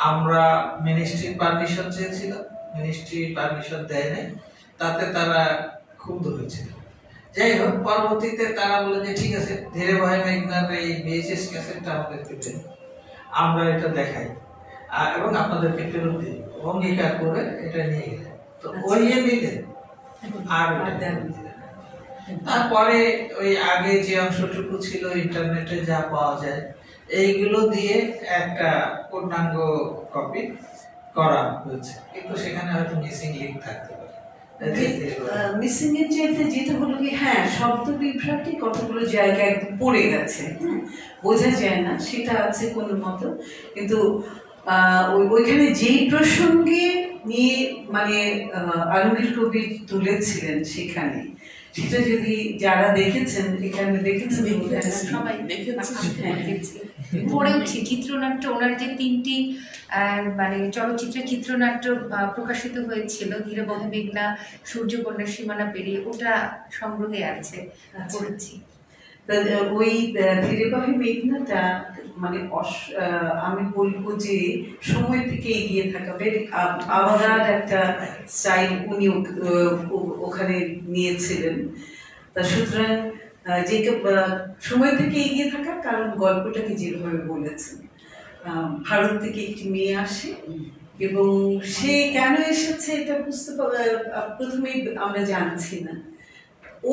আমরা মিনিস্ট্রির পারমিশন চেয়েছিলাম, মিনিস্ট্রি পারমিশন দেয় নাই, তাতে তারা ক্ষুব্ধ হয়েছিল। যাই হোক, পরবর্তীতে তারা বলে যে ঠিক আছে, ধীরে ভাই মেঘনার এই VHS ক্যাসেটটা আমাদেরকে দেন, আমরা এটা দেখাই এবং আপনাদেরকে ফেরত দিই, অঙ্গীকার করে এটা নিয়ে গেলেন। তো ওই নিলেন আর তারপরে ওই আগে যে অংশটুকু ছিল ইন্টারনেটে যা পাওয়া যায় এইগুলো দিয়ে একটা পূর্ণাঙ্গ কপি করা হয়েছে, কিন্তু সেখানে হয়তো মিসিং লিঙ্ক থাকতে পারে। মিসিং এর চাইতে যেটা হলো কি, হ্যাঁ শব্দ বিভ্রাটি কতগুলো জায়গায় একদম পড়ে গেছে, হ্যাঁ বোঝা যায় না, সেটা আছে কোনো মতো। কিন্তু ওইখানে যেই প্রসঙ্গে নিয়ে মানে আলমগীর কবির তুলেছিলেন সেখানে, সেটা যদি যারা দেখেছেন এখানে দেখেছেন, সবাই দেখেছি, পড়েওছি। চিত্রনাট্য ওনার যে 3টি মানে চলচ্চিত্রের চিত্রনাট্য প্রকাশিত হয়েছিল, ধীরে বহে মেঘনা, সূর্যকন্যার সীমানা পেরিয়ে, ওটা সংগ্রহে আছে, পড়েছি। ওই ধীরে বহে মেঘনাটা মানে আমি বলবো যে সময় থেকে এগিয়ে থাকা, আলাদা একটা স্টাইল উনি ওখানে নিয়েছিলেন। তা সুতরাং যে সময় থেকে এগিয়ে থাকার কারণ গল্পটাকে যেভাবে বলেছেন, ভারত থেকে একটি মেয়ে আসে এবং সে কেন এসেছে এটা বুঝতে প্রথমেই আমরা জানছি না।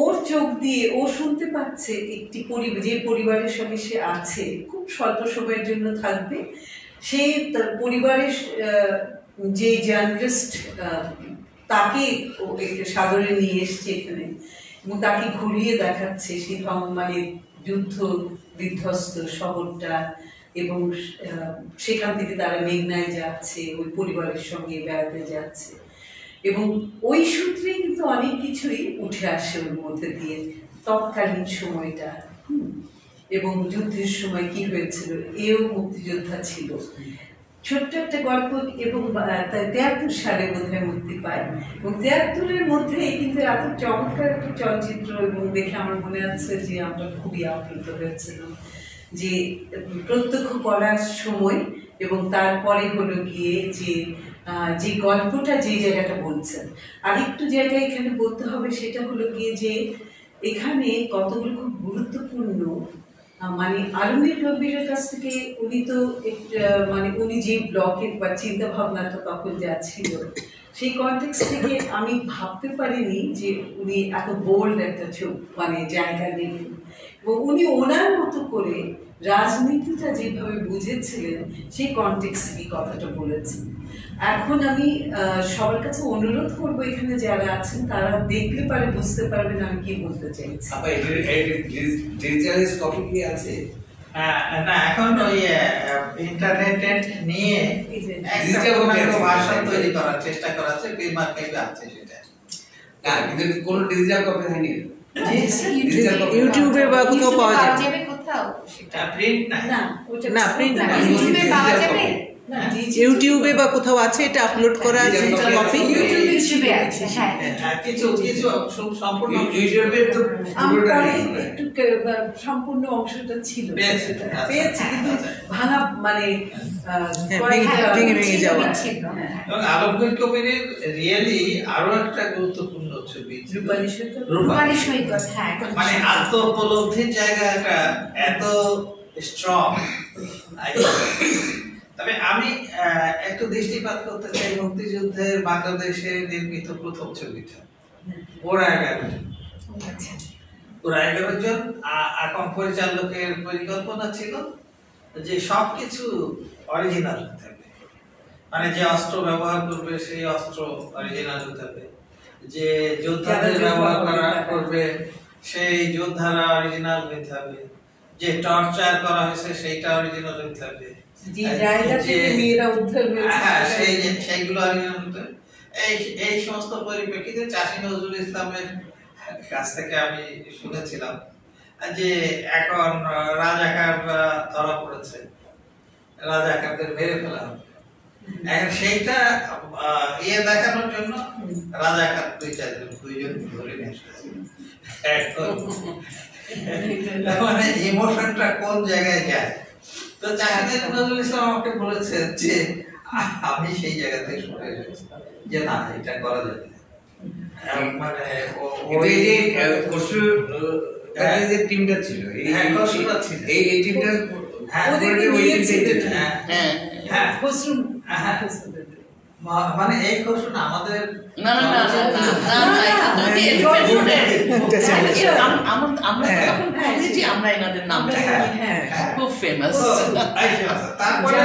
ওর চোখ দিয়ে ও শুনতে পাচ্ছে একটি যে পরিবারের সঙ্গে সে আছে, খুব স্বল্প সময়ের জন্য থাকবে, সে তার পরিবারের যে জার্নালিস্ট তাকে সাদরে নিয়ে এসছে এখানে এবং তাকে ঘুরিয়ে দেখাচ্ছে সেই মানে যুদ্ধ বিধ্বস্ত শহরটা, এবং সেখান থেকে তারা মেঘনায় যাচ্ছে, ওই পরিবারের সঙ্গে বেড়াতে যাচ্ছে, এবং ওই সূত্রে কিন্তু অনেক কিছুই উঠে আসে ওর মধ্যে দিয়ে, তৎকালীন সময়টা এবং যুদ্ধের সময় কি হয়েছিল, এও মুক্তিযোদ্ধা ছিল। ছোট্ট একটা গল্প, এবং 73 সালে বোধহয় মুক্তি পায়, এবং 73-এর মধ্যে কিন্তু এত চমৎকার একটা চলচ্চিত্র, এবং দেখে আমার মনে আছে যে আমরা খুবই আপ্লুত হয়েছিলাম যে প্রত্যক্ষ করার সময়, এবং তারপরে হলো গিয়ে যে গল্পটা যে জায়গাটা বলছেন। আরেকটু জায়গায় এখানে বলতে হবে, সেটা হলো গিয়ে যে এখানে কতগুলো খুব গুরুত্বপূর্ণ মানে আলমগীর কবিরের কাছ থেকে উনি তো মানে উনি যে ব্লকের বা চিন্তা ভাবনাটা তখন যা ছিল, সেই কনটেক্সট থেকে আমি ভাবতে পারিনি যে উনি এত বোল্ড একটা মানে জায়গা নেবেন, এবং উনি ওনার মতো করে রাজনীতিটা যেভাবে বুঝেছিলেন সেই কনটেক্সটে কথাটা বলেছেন। এখন আমি সবার কাছে অনুরোধ করবো, এখানে যারা আছেন তারা দেখলে পারে বুঝতে পারবেন আমি কি বলতে চাইছি। না, এখন ওই ইন্টারনেট নিয়ে ভাষা তৈরি করার চেষ্টা করা হচ্ছে, আছে সেটা। কিন্তু কোন ডিজিটাল কপি হয়নি, ইউটিউবে বা কোথাও পাওয়া যাবে, কোথাও সেটা প্রিন্ট না, প্রিন্ট না, ইউটিউবে পাওয়া যাবে, ইউটিউবে বা কোথাও আছে, এটা আপলোড করা আছে কপি, ইউটিউবে আছে। হ্যাঁ, কিছু সম্পূর্ণ ইউটিউবে তো একটু সম্পূর্ণ অংশটা ছিল পেয়েছি, কিন্তু ভাঙা মানে ভেঙে যাওয়া। এবং আলমগীর কবিরের রিয়েলি আরো একটা গুরুত্বপূর্ণ ছবি রূপালী সৈকত, হ্যাঁ, মানে আত্মোপলব্ধির জায়গাটা এত স্ট্রং। তবে আমি একটু দৃষ্টিপাত করতে চাই মুক্তিযুদ্ধের বাংলাদেশে নির্মিত প্রথম ছবিটা, ওরা 11 জন। এখন পরিচালকের পরিকল্পনা ছিল যে সবকিছু অরিজিনাল হতে হবে, মানে যে অস্ত্র ব্যবহার করবে সেই অস্ত্র অরিজিনাল হতে হবে, যে যোদ্ধাদের ব্যবহার করবে সেই যোদ্ধারা অরিজিনাল হতে হবে, যে টর্চার করা হয়েছে সেইটা অরিজিনাল হতে হবে, সেইগুলো এই সমস্ত পরিপ্রেক্ষিতে চাষী নজরুল ইসলামের কাছ থেকে আমি শুনেছিলাম যে এখন রাজাকার ধরা পড়েছে, রাজাকারদের মেরে ফেলা হবে। এখন সেইটা দেখানোর জন্য রাজাকার দুইজন ধরে নিয়ে এসেছে। এখন মানে ইমোশনটা কোন জায়গায় যায়। তো জাহিদ নজরুল ইসলাম আমাকে বলেছে যে আমি সেই জায়গা থেকে শুনে এসেছি যে না এটা করা যাবে না। মানে ওই যে খসরু যে টিমটা ছিল, এই টিমটা মানে এই খসরু না আমাদের আমরা এনাদের নামটা খুব ফেমাস। তারপরে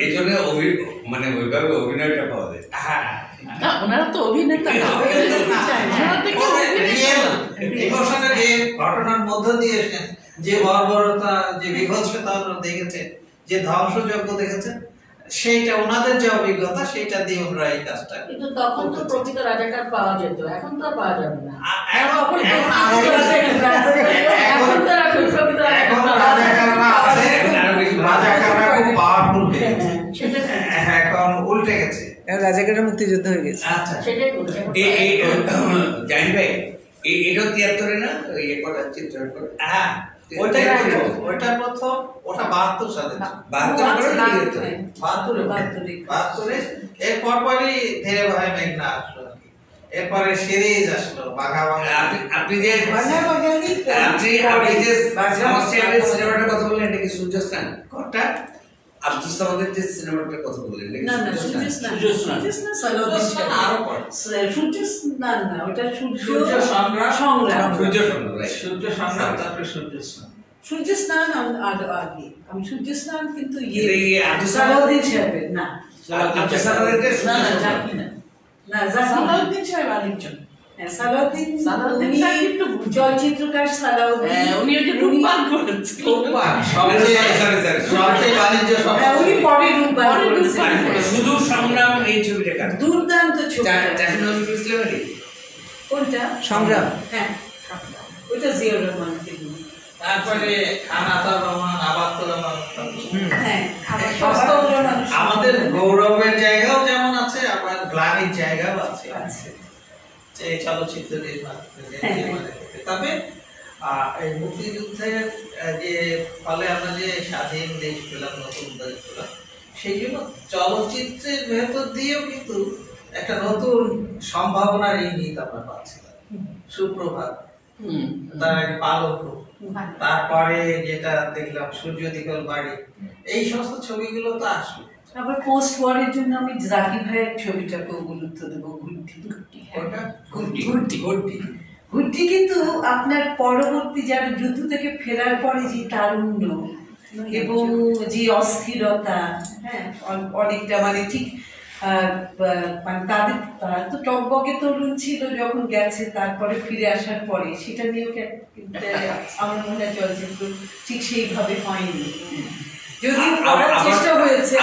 এই জন্য মানে ওইভাবে অভিনয়টা পাওয়া যায়। না, ওনারা তো অভিনেতা না, ঘটনার মধ্য দিয়ে যে বর্বরতা, যে বিভৎসতা দেখেছে, যে ধ্বংসযজ্ঞ দেখেছে, সেইটা ওনাদের যে অভিজ্ঞতা সেইটা দিয়ে ওরা এই কাজটা। কিন্তু তখন তো প্রকৃত রাজাকার পাওয়া যেত, এখন তো পাওয়া যাবে না। এখন উল্টে গেছে, রাজাকারের মুক্তিযুদ্ধ হয়ে গেছে। আচ্ছা সেটাই বলছি। জানি ভাই এটা 73-এ না ইয়ে করা চিত্র করে? হ্যাঁ ওইটা প্রথম, ওটা 72 সালে, 72 এরপর পরই ধীরে ভাই মেঘনা আসলো, এরপরে সিরিজ আসলো বাঘা বাঘা। আপনি যে সিনেমাটার কথা বললেন এটা কি সূর্যস্নান? কোনটা? আব্দুল সামাদের যে সিনেমাটার কথা বললেন না না, আরো পরে সূর্য স্নান না, ওটা সূর্য সংগ্রাম, সূর্য সংগ্রাম, সূর্য সংগ্রাম, তারপরে সূর্য স্নান। সূর্য স্নান আগে, আমি সূর্য স্নান কিন্তু সালাউদ্দিন সাহেবের না, আব্দুল সামাদের না না জানি না, না সালাউদ্দিন সাহেব আরেকজন। সালাউদ্দিন কিন্তু চলচ্চিত্রকার সালাউদ্দিন, উনি ওই যে রূপবান করেছেন, সবচেয়ে বাণিজ্য উনি পরে রূপবান করেছেন। শুধু সংগ্রাম এই ছবিটা দুর্দান্ত ছবি। কোনটা? সংগ্রাম। হ্যাঁ, ওইটা জিয়াউর রহমান। তারপরে খানাতুর রহমান, আবাদুর রহমান। হ্যাঁ, আমাদের গৌরবের জায়গাও যেমন আছে, আবার গ্লানির জায়গাও আছে এই চলচ্চিত্র তবে এই মুক্তিযুদ্ধের যে ফলে আমরা যে স্বাধীন দেশ পেলাম, নতুন দেশ পেলাম, সেই জন্য চলচ্চিত্রের ভেতর দিয়েও কিন্তু একটা নতুন সম্ভাবনার ইঙ্গিত আমরা পাচ্ছিলাম। সুপ্রভাত, তার এক পালক, তারপরে যেটা দেখলাম সূর্য দিগল বাড়ি, এই সমস্ত ছবিগুলো তো আসবে। আবার পোস্ট ওয়ারের জন্য আমি জাকির ভাইয়ের ছবিটাকেও গুরুত্ব দেবো, ঘুরটি কিন্তু আপনার পরবর্তী যারা যুদ্ধ থেকে ফেরার পরে যে তারুণ্য এবং যে অস্থিরতা, হ্যাঁ অনেকটা মানে ঠিক মানে তারা তো টকবকে তরুণ ছিল যখন গেছে, তারপরে ফিরে আসার পরে সেটা নিয়েও আমার মনে হয় চলচ্চিত্র ঠিক সেইভাবে হয়নি, যদিও করার চেষ্টা হয়েছে।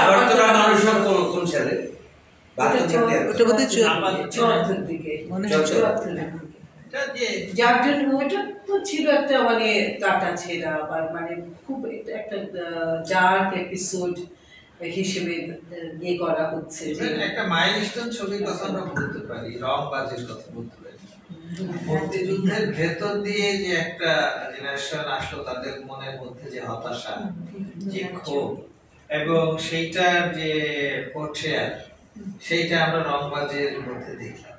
যার জন্য ওইটা তো ছিল একটা মানে কাটা ছেঁড়া বা মানে খুব একটা ডার্ক এপিসোড হিসেবে ইয়ে করা হচ্ছে। একটা মাইলস্টোন ছবির কথা আমরা বলতে পারি, রংবাজির কথা বলতে পারি। মুক্তিযুদ্ধের ভেতর দিয়ে যে একটা জেনারেশন আসলো, তাদের মনের মধ্যে যে হতাশা, যে ক্ষোভ এবং সেইটার যে পোর্ট্রেয়াল, সেইটা আমরা রংবাজের মধ্যে দেখলাম।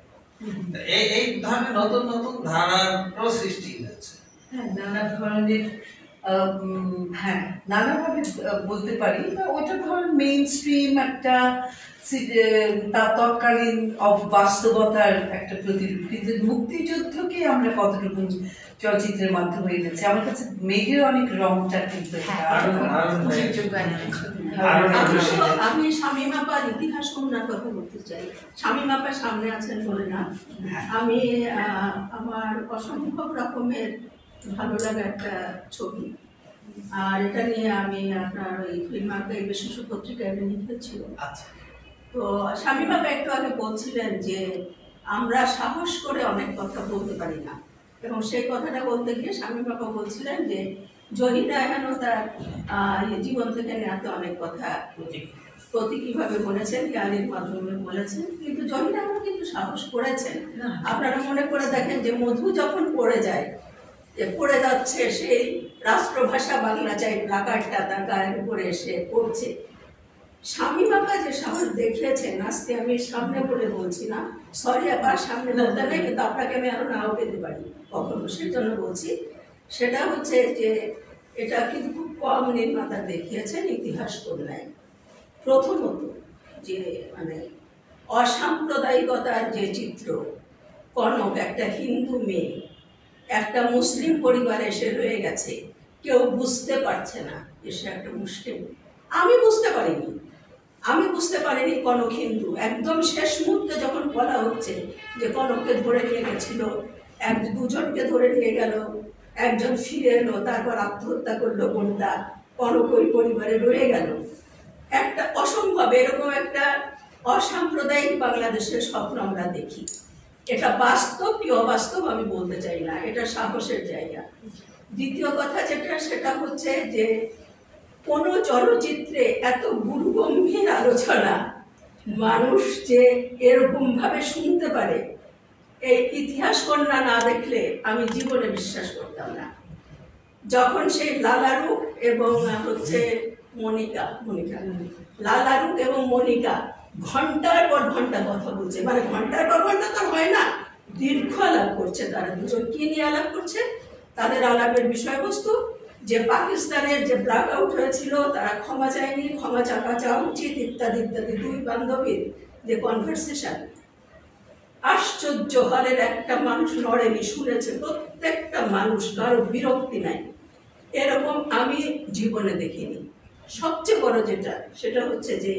এই ধরনের নতুন নতুন ধারার সৃষ্টি হয়েছে। হ্যাঁ, নানা ধরনের হ্যাঁ নানাভাবে বলতে পারি। ওটা ধরুন মেইন স্ট্রিম একটা তৎকালীন বাস্তবতার একটা প্রতিরূপ, কিন্তু মুক্তিযুদ্ধকে আমরা কতটুকু চলচ্চিত্রের মাধ্যমে এনেছি। আমার কাছে মেঘের অনেক রংটা কিন্তু আমি শামীম আপার ইতিহাস কন্যার কথা বলতে চাই। শামীম আপা সামনে আছেন বলে না, আমি আমার অসম্ভব রকমের ভালো লাগা একটা ছবি, আর এটা নিয়ে আমি আপনার ওই ফিল্ম আর্কাইভ বিশেষ পত্রিকায় লিখেছিল। তো শামীম আপা একটু আগে বলছিলেন যে আমরা সাহস করে অনেক কথা বলতে পারি না, এবং সেই কথাটা বলতে গিয়ে শামীম আপা বলছিলেন যে জহির রায়হানও তার জীবন থেকে নেওয়াতে অনেক কথা প্রতীকীভাবে বলেছেন, গানের মাধ্যমে বলেছেন, কিন্তু জহির রায়হানও কিন্তু সাহস করেছেন। আপনারা মনে করে দেখেন যে মধু যখন পড়ে যায়, যে পড়ে যাচ্ছে সেই রাষ্ট্রভাষা বাংলা চাই প্লাকার্ডটা তার গায়ের উপরে এসে পড়ছে, শামীম আপা যে সাহস দেখিয়েছেন, আজকে আমি সামনে বলে বলছি না, সরি আপা সামনে বলতে নেই, কিন্তু আপনাকে আমি আরো নাও পেতে পারি কখনো, সেই জন্য বলছি। সেটা হচ্ছে যে এটা কিন্তু খুব কম নির্মাতা দেখিয়েছেন ইতিহাস কন্যায়। প্রথমত যে মানে অসাম্প্রদায়িকতার যে চিত্র, কনক একটা হিন্দু মেয়ে একটা মুসলিম পরিবারে এসে রয়ে গেছে, কেউ বুঝতে পারছে না যে সে একটা মুসলিম। আমি বুঝতে পারিনি কনক হিন্দু। একদম শেষ মুহূর্তে যখন বলা হচ্ছে যে কনককে ধরে নিয়ে গেছিল, দুজনকে ধরে নিয়ে গেল, একজন ফিরে এলো, তারপর আত্মহত্যা করলো বোনটা, কনক ওই পরিবারে রয়ে গেল। একটা অসম্ভব, এরকম একটা অসাম্প্রদায়িক বাংলাদেশের স্বপ্ন আমরা দেখি। এটা বাস্তব কি অবাস্তব আমি বলতে চাই না, এটা সাহসের জায়গা। দ্বিতীয় কথা যেটা, সেটা হচ্ছে যে কোনো চলচ্চিত্রে এত গুরুগম্ভীর আলোচনা মানুষ যে এরকম ভাবে শুনতে পারে, এই ইতিহাস কন্যা না দেখলে আমি জীবনে বিশ্বাস করতাম না। যখন সেই লালারুক এবং হচ্ছে লালারুক এবং মনিকা ঘন্টার পর ঘন্টা কথা বলছে, মানে ঘন্টার পর ঘন্টা তো হয় না, দীর্ঘ আলাপ করছে। তারা দুজন কি নিয়ে আলাপ করছে? তাদের আলাপের বিষয়বস্তু যে পাকিস্তানের যে ব্ল্যাক আউট হয়েছিল, তারা ক্ষমা চায়নি, ক্ষমা চাওয়া উচিত, ইত্যাদি ইত্যাদি। দুই বান্ধবীর যে কনভারসেশন, আশ্চর্য, হলের একটা মানুষ নড়েনি, শুনেছে প্রত্যেকটা মানুষ, কারো বিরক্তি নাই। এরকম আমি জীবনে দেখিনি। সবচেয়ে বড় যেটা, সেটা হচ্ছে যে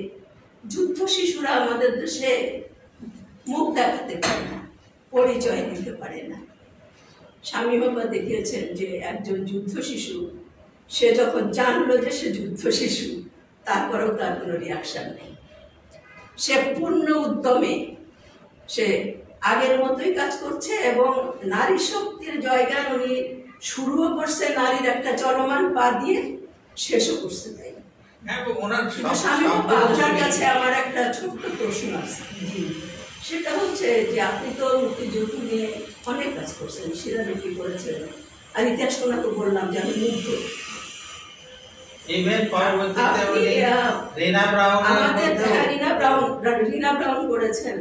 যুদ্ধ শিশুরা আমাদের দেশে মুখ দেখাতে পারে না, পরিচয় দিতে পারে না। শামীম আপা দেখিয়েছেন যে একজন যুদ্ধ শিশু, সে যখন জানলো যে সে যুদ্ধ শিশু, তারপরেও তার কোনো রিয়াকশন নেই। সে পূর্ণ উদ্যমে সে আগের মতোই কাজ করছে, এবং নারী শক্তির জয়গান উনি শুরুও করছে নারীর একটা চলমান পা দিয়ে, শেষও করছে। তাই শামীম আপা, আপনার কাছে আমার একটা ছোট্ট প্রশ্ন আছে, সেটা হচ্ছে যে আপনি তো মুক্তিযুদ্ধ নিয়ে অনেক কাজ করছেন, শিলালিপি করেছেন, আর ইতিহাস কন্যা তো বললাম যে আমি মুগ্ধ। রিনা ব্রাউন করেছেন।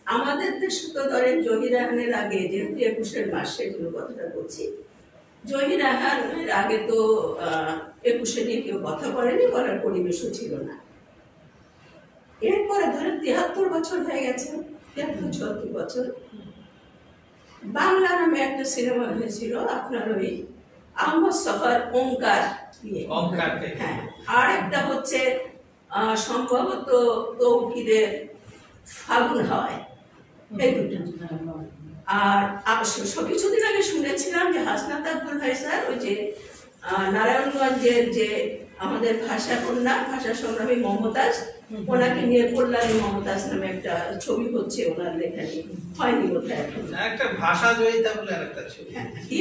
আমাদের দেশে তো ধরেন জহির রায়হানের আগে, যেহেতু 21 মাস, সেগুলো কথাটা বলছি, জহির রায়হানের আগে তো 21 নিয়ে কেউ কথা বলেনি, বলার পরিবেশও ছিল না। এরপরে ধরেন 73 বছর হয়ে গেছে, 73-74 বছর। বাংলা নামে একটা সিনেমা হয়েছিল আপনার ওই আহমদ সফার ওঙ্কার নিয়ে, হ্যাঁ, আর একটা হচ্ছে সম্ভবত তৌকিদের ফাগুন হাওয়ায়, এই দুটো। আর কিছুদিন আগে শুনেছিলাম যে হাসনাত আব্দুল ভাই স্যার ওই যে নারায়ণগঞ্জের যে আমাদের ভাষা কন্যা, ভাষা সংগ্রামী মমতাজ, ওনাকে নিয়ে কল্যাণী মমতাজ নামে একটা ছবি হচ্ছে, ওনার লেখা নিয়ে হয়নি বোধহয় এখন। একটা ভাষা জয়িতা বলে আরেকটা ছবি, কি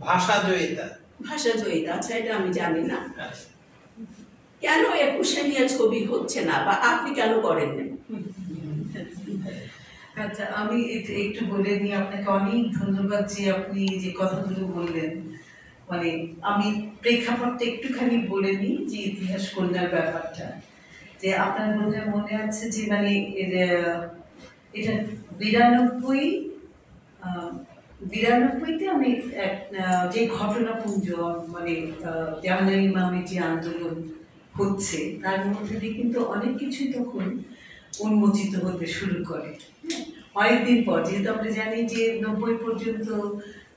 ভাষা জয়িতা, ভাষা জয়িতা, আচ্ছা এটা আমি জানি না। কেন 21 নিয়ে ছবি হচ্ছে না, বা আপনি কেন করেন না? আচ্ছা, আমি একটু বলে নিই। আপনাকে অনেক ধন্যবাদ যে আপনি যে কথাগুলো বললেন। মানে আমি প্রেক্ষাপটটা একটুখানি বলে নিই যে ইতিহাস কন্যার ব্যাপারটা, যে আপনার মনে আছে যে মানে এটা 92-তে আমি যে ঘটনাপুঞ্জ, মানে জাহানারা ইমামের যে আন্দোলন হচ্ছে, তার মধ্যে দিয়ে কিন্তু অনেক কিছুই তখন উন্মোচিত হতে শুরু করে। অনেকদিন পর, যেহেতু আমরা জানি যে 90 পর্যন্ত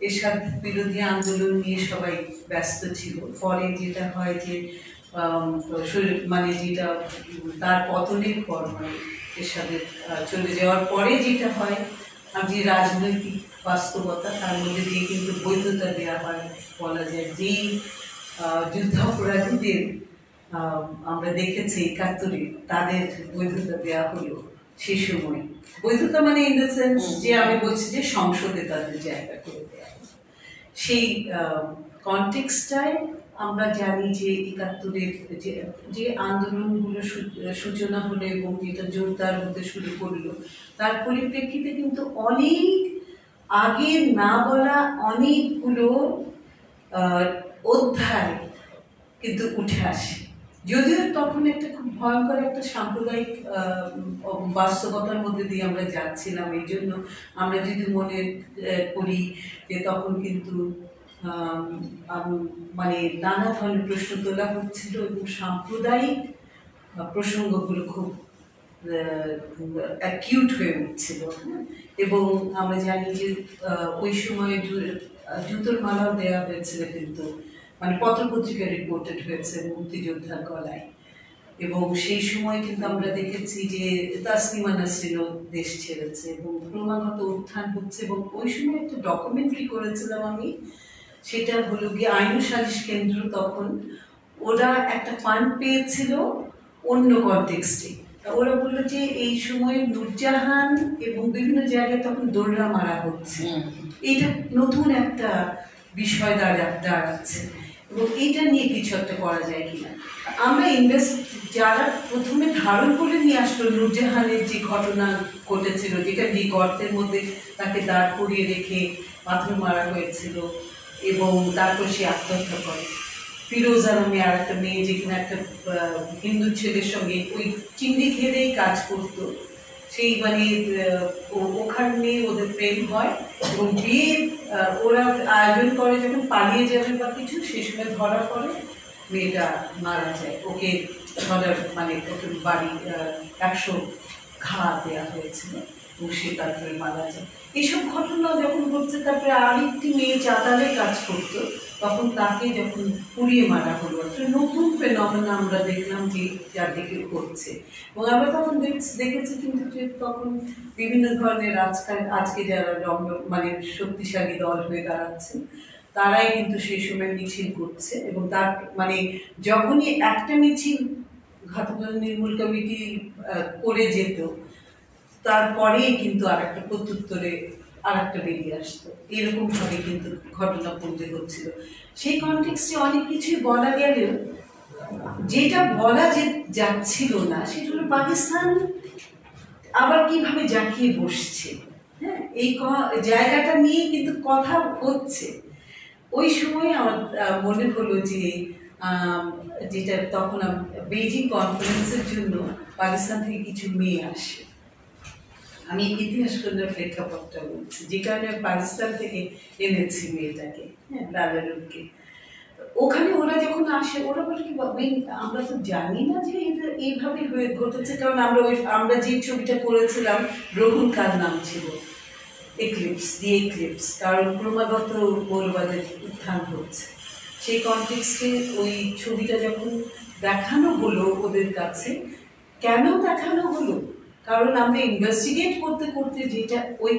এসব বিরোধী আন্দোলন নিয়ে সবাই ব্যস্ত ছিল। পরে যেটা হয় যে মানে যেটা তার পতনের পর, মানে এসবের চলে যাওয়ার পরে যেটা হয়, যে রাজনৈতিক বাস্তবতা, তার মধ্যে দিয়ে কিন্তু বৈধতা দেওয়া হয়। বলা যায় যেই যুদ্ধাপরাধীদের আমরা দেখেছি 71-এ, তাদের বৈধতা দেওয়া হলো সেই সময়। বৈধতা মানে ইন দ্য সেন্স যে আমি বলছি যে সংসদে তাদের জায়গা করে দেওয়া, সেই কনটেক্সটায় আমরা জানি যে ৭১-এর যে আন্দোলনগুলো সূচনা হলো এবং যেটা জোরদার হতে শুরু করলো, তার পরিপ্রেক্ষিতে কিন্তু অনেক আগে না বলা অনেকগুলো অধ্যায় কিন্তু উঠে আসে। যদিও তখন একটা খুব ভয়ঙ্কর একটা সাম্প্রদায়িক বাস্তবতার মধ্যে দিয়ে আমরা যাচ্ছিলাম, এই জন্য আমরা যদি মনে করি যে তখন কিন্তু মানে নানা ধরনের প্রশ্ন তোলা হচ্ছিল এবং সাম্প্রদায়িক প্রসঙ্গগুলো খুব অ্যাকিউট হয়ে উঠছিল। এবং আমরা জানি যে ওই সময় জুতোর মালাও দেওয়া হয়েছিল, কিন্তু মানে পত্রপত্রিকা রিপোর্টেড হয়েছে মুক্তিযোদ্ধার গলায়। এবং সেই সময় কিন্তু আমরা দেখেছি যে তাসলিমা নাসরিনও দেশ ছেড়েছে এবং ক্রমাগত উত্থান হচ্ছে। এবং ওই সময় একটা ডকুমেন্টারি করেছিলাম আমি, সেটা হলো গিয়ে আইন ও সালিশ কেন্দ্র। তখন ওরা একটা ফান্ড পেয়েছিল অন্য কনটেক্সটে। ওরা বললো যে এই সময় নূরজাহান এবং বিভিন্ন জায়গায় তখন দৌড়া মারা হচ্ছে, এইটা নতুন একটা বিষয় দাঁড়াচ্ছে এবং এইটা নিয়ে কিছু একটা করা যায় কিনা। আমরা যারা প্রথমে ধারণ করে নিয়ে আসলো নূরজাহানের যে ঘটনা ঘটেছিল, যেটা যে গর্তের মধ্যে তাকে দাঁড় করিয়ে রেখে পাথর মারা হয়েছিল এবং তারপর সে আত্মহত্যা করে। ফিরোজা নামে আর একটা মেয়ে, যেখানে একটা হিন্দু ছেলের সঙ্গে ওই চিংড়ি খেলেই কাজ করতো, সেই মানে ওখানে ওদের প্রেম হয় এবং বিয়ে ওরা আয়োজন করে যখন পালিয়ে যাবে বা কিছু, সেই সময় ধরা পড়ে, মেয়েটা মারা যায়। ওকে ধরার মানে ওকে বাড়ি ১০০ ঘা দেওয়া হয়েছিল এবং সে তারপরে মারা যায়। এইসব ঘটনা যখন ঘটছে, তারপরে আরেকটি মেয়ে চাতালে কাজ করতো, তখন তাকে যখন পুড়িয়ে মারা হলো, একটা নতুন ফেনোমেনা আমরা দেখলাম যে চারদিকে ঘটছে। এবং আমরা তখন দেখেছি কিন্তু যে তখন বিভিন্ন ধরনের আজকে যারা মানে শক্তিশালী দল হয়ে দাঁড়াচ্ছে, তারাই কিন্তু সেই সময় মিছিল করছে। এবং তার মানে যখনই একটা মিছিল ঘাতকতা নির্মূল কমিটি করে যেত, তারপরেই কিন্তু আর একটা প্রত্যুত্তরে আর একটা বেরিয়ে আসতো। এরকমভাবে কিন্তু ঘটনাপুঞ্জে হচ্ছিল। সেই কনটেক্সটে অনেক কিছুই বলা গেলেও যেটা বলা যাচ্ছিল না, সেটা হলো পাকিস্তান আবার কিভাবে জাঁকিয়ে বসছে। হ্যাঁ, এই জায়গাটা নিয়ে কিন্তু কথা হচ্ছে। ওই সময় আমার মনে হলো যে যেটা তখন বেইজিং কনফারেন্সের জন্য পাকিস্তান থেকে কিছু মেয়ে আসে। আমি ইতিহাস কন্যার প্রেক্ষাপটটা বলছি, যে কারণে পাকিস্তান থেকে এনেছি মেয়েটাকে, হ্যাঁ, লালারুলকে। ওখানে ওরা যখন আসে, ওরা বলে কি আমরা তো জানি না যে এটা এইভাবে হয়ে ঘটেছে, কারণ আমরা যে ছবিটা করেছিলাম গ্রহণ কার নাম ছিল এক্লিপস, কারণ ক্রমাগত মৌলবাদের উত্থান হচ্ছে। সেই কনটেক্সটে ওই ছবিটা যখন দেখানো হলো ওদের কাছে, কেন দেখানো হলো? কারণ আমরা ইনভেস্টিগেট করতে করতে, যেটা ওই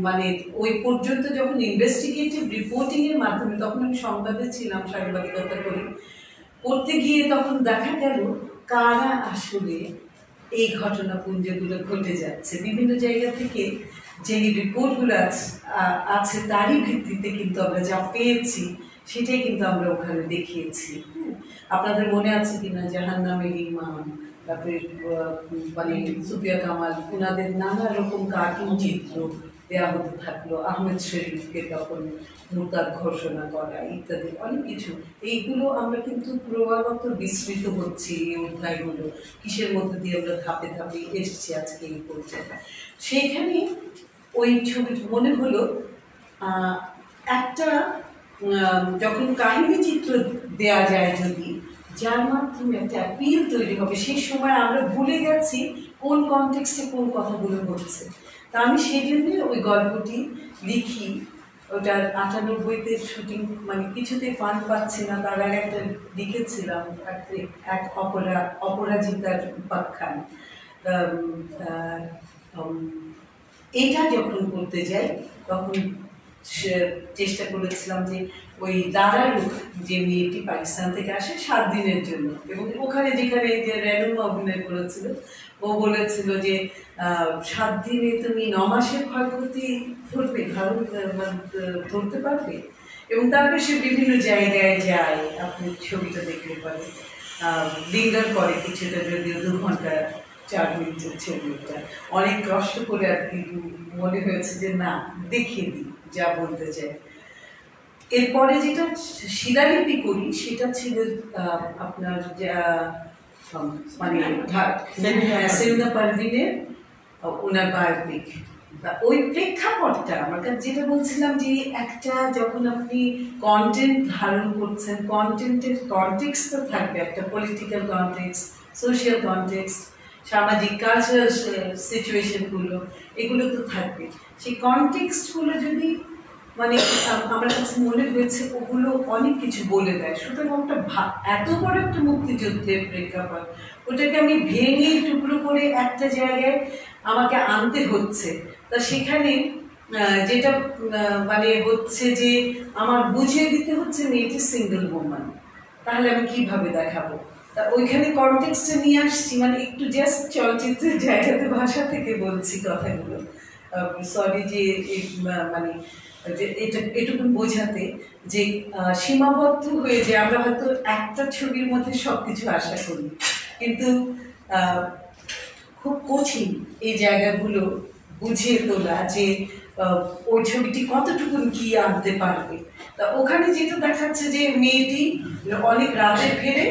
মানে ওই পর্যন্ত যখন ইনভেস্টিগেটিভ রিপোর্টিংয়ের মাধ্যমে, তখন আমি সংবাদে ছিলাম, সাংবাদিকতা করি, করতে গিয়ে তখন দেখা গেল কারা আসলে এই ঘটনাপুঞ্জগুলো ঘটে যাচ্ছে। বিভিন্ন জায়গা থেকে যে রিপোর্টগুলো আছে তারই ভিত্তিতে কিন্তু আমরা যা পেয়েছি সেটাই কিন্তু আমরা ওখানে দেখিয়েছি। আপনাদের মনে আছে কিনা জাহান্নামের ইমাম, তারপরে মানে সুফিয়া কামাল, ওনাদের নানা রকম কার্টুন চিত্র দেওয়া হতে থাকলো, আহমেদ শরীফকে তখন মুরতাদ ঘোষণা করা ইত্যাদি অনেক কিছু। এইগুলো আমরা কিন্তু ক্রমাগত বিস্মৃত হচ্ছি। এই অধ্যায়গুলো কিসের মধ্যে দিয়ে আমরা ধাপে ধাপে এসেছি আজকে এই পর্যায়ে। সেইখানে ওই ছবি মনে হলো একটা যখন কাহিনী চিত্র দেয়া যায়, যদি যার মাধ্যমে একটা অ্যাপিল তৈরি হবে, সেই সময় আমরা ভুলে গেছি কোন কনটেক্সটে কোন কথাগুলো হচ্ছে। তা আমি সেই জন্যই ওই গল্পটি লিখি। ওটা ৯৮-তে শুটিং মানে কিছুতে ফান্ড পাচ্ছি না, তার আগে একটা লিখেছিলাম এক অপরাজিতার উপাখ্যান। এটা যখন করতে যাই তখন চেষ্টা করেছিলাম যে ওই লালারুখ যে মেয়েটি পাকিস্তান থেকে আসে ৭ দিনের জন্য, এবং ওখানে যেখানে যে রেনুমা অভিনয় করেছিল, ও বলেছিল যে ৭ দিনে তুমি ৯ মাসের ক্ষয়ক্ষতি ধরতে পারবে। এবং তারপরে সে বিভিন্ন জায়গায় যায়, আপনি ছবিটা দেখলে পারে লিঙ্গার করে কিছুটা, যদিও 2 ঘন্টা 4 মিনিটের ছবিটা অনেক কষ্ট করে আর কি মনে হয়েছে যে না দেখিয়ে দিই যা বলতে চাই। এরপরে যেটা শিলালিপি করি সেটা ছিল আপনার মানে সেমিনা পারভিনের ওনার বায়োপিক। ওই প্রেক্ষাপটটা আমার কাছে যেটা বলছিলাম যে একটা যখন আপনি কন্টেন্ট ধারণ করছেন, কন্টেন্টের কনটেক্সট তো থাকবে, একটা পলিটিক্যাল কনটেক্সট, সোশিয়াল কনটেক্সট, সামাজিক কালচারাল সিচুয়েশনগুলো এগুলো তো থাকবে। সেই কনটেক্সটগুলো যদি মানে আমার কাছে মনে হয়েছে ওগুলো অনেক কিছু বলে দেয়। সুতরাং একটা এত বড় একটা মুক্তিযুদ্ধের প্রেক্ষাপট, ওটাকে আমি ভেঙে টুকরো করে একটা জায়গায় আমাকে আনতে হচ্ছে। তা সেখানে যেটা মানে হচ্ছে যে আমার বুঝিয়ে দিতে হচ্ছে মেয়েটি সিঙ্গেল ওম্যান, তাহলে আমি কিভাবে দেখাবো? তা ওইখানে কনটেক্সটে নিয়ে আসছি, মানে একটু জাস্ট চলচ্চিত্রের জায়গাতে ভাষা থেকে বলছি কথাগুলো, সরি যে মানে যে এটুকু বোঝাতে যে সীমাবদ্ধ হয়ে যে আমরা হয়তো একটা ছবির মধ্যে সব কিছু আশা করি, কিন্তু খুব কঠিন এই জায়গাগুলো বুঝিয়ে তোলা যে ওই ছবিটি কতটুকু কি আনতে পারবে। তা ওখানে যেটা দেখাচ্ছে যে মেয়েটি অনেক রাতে ফেরে,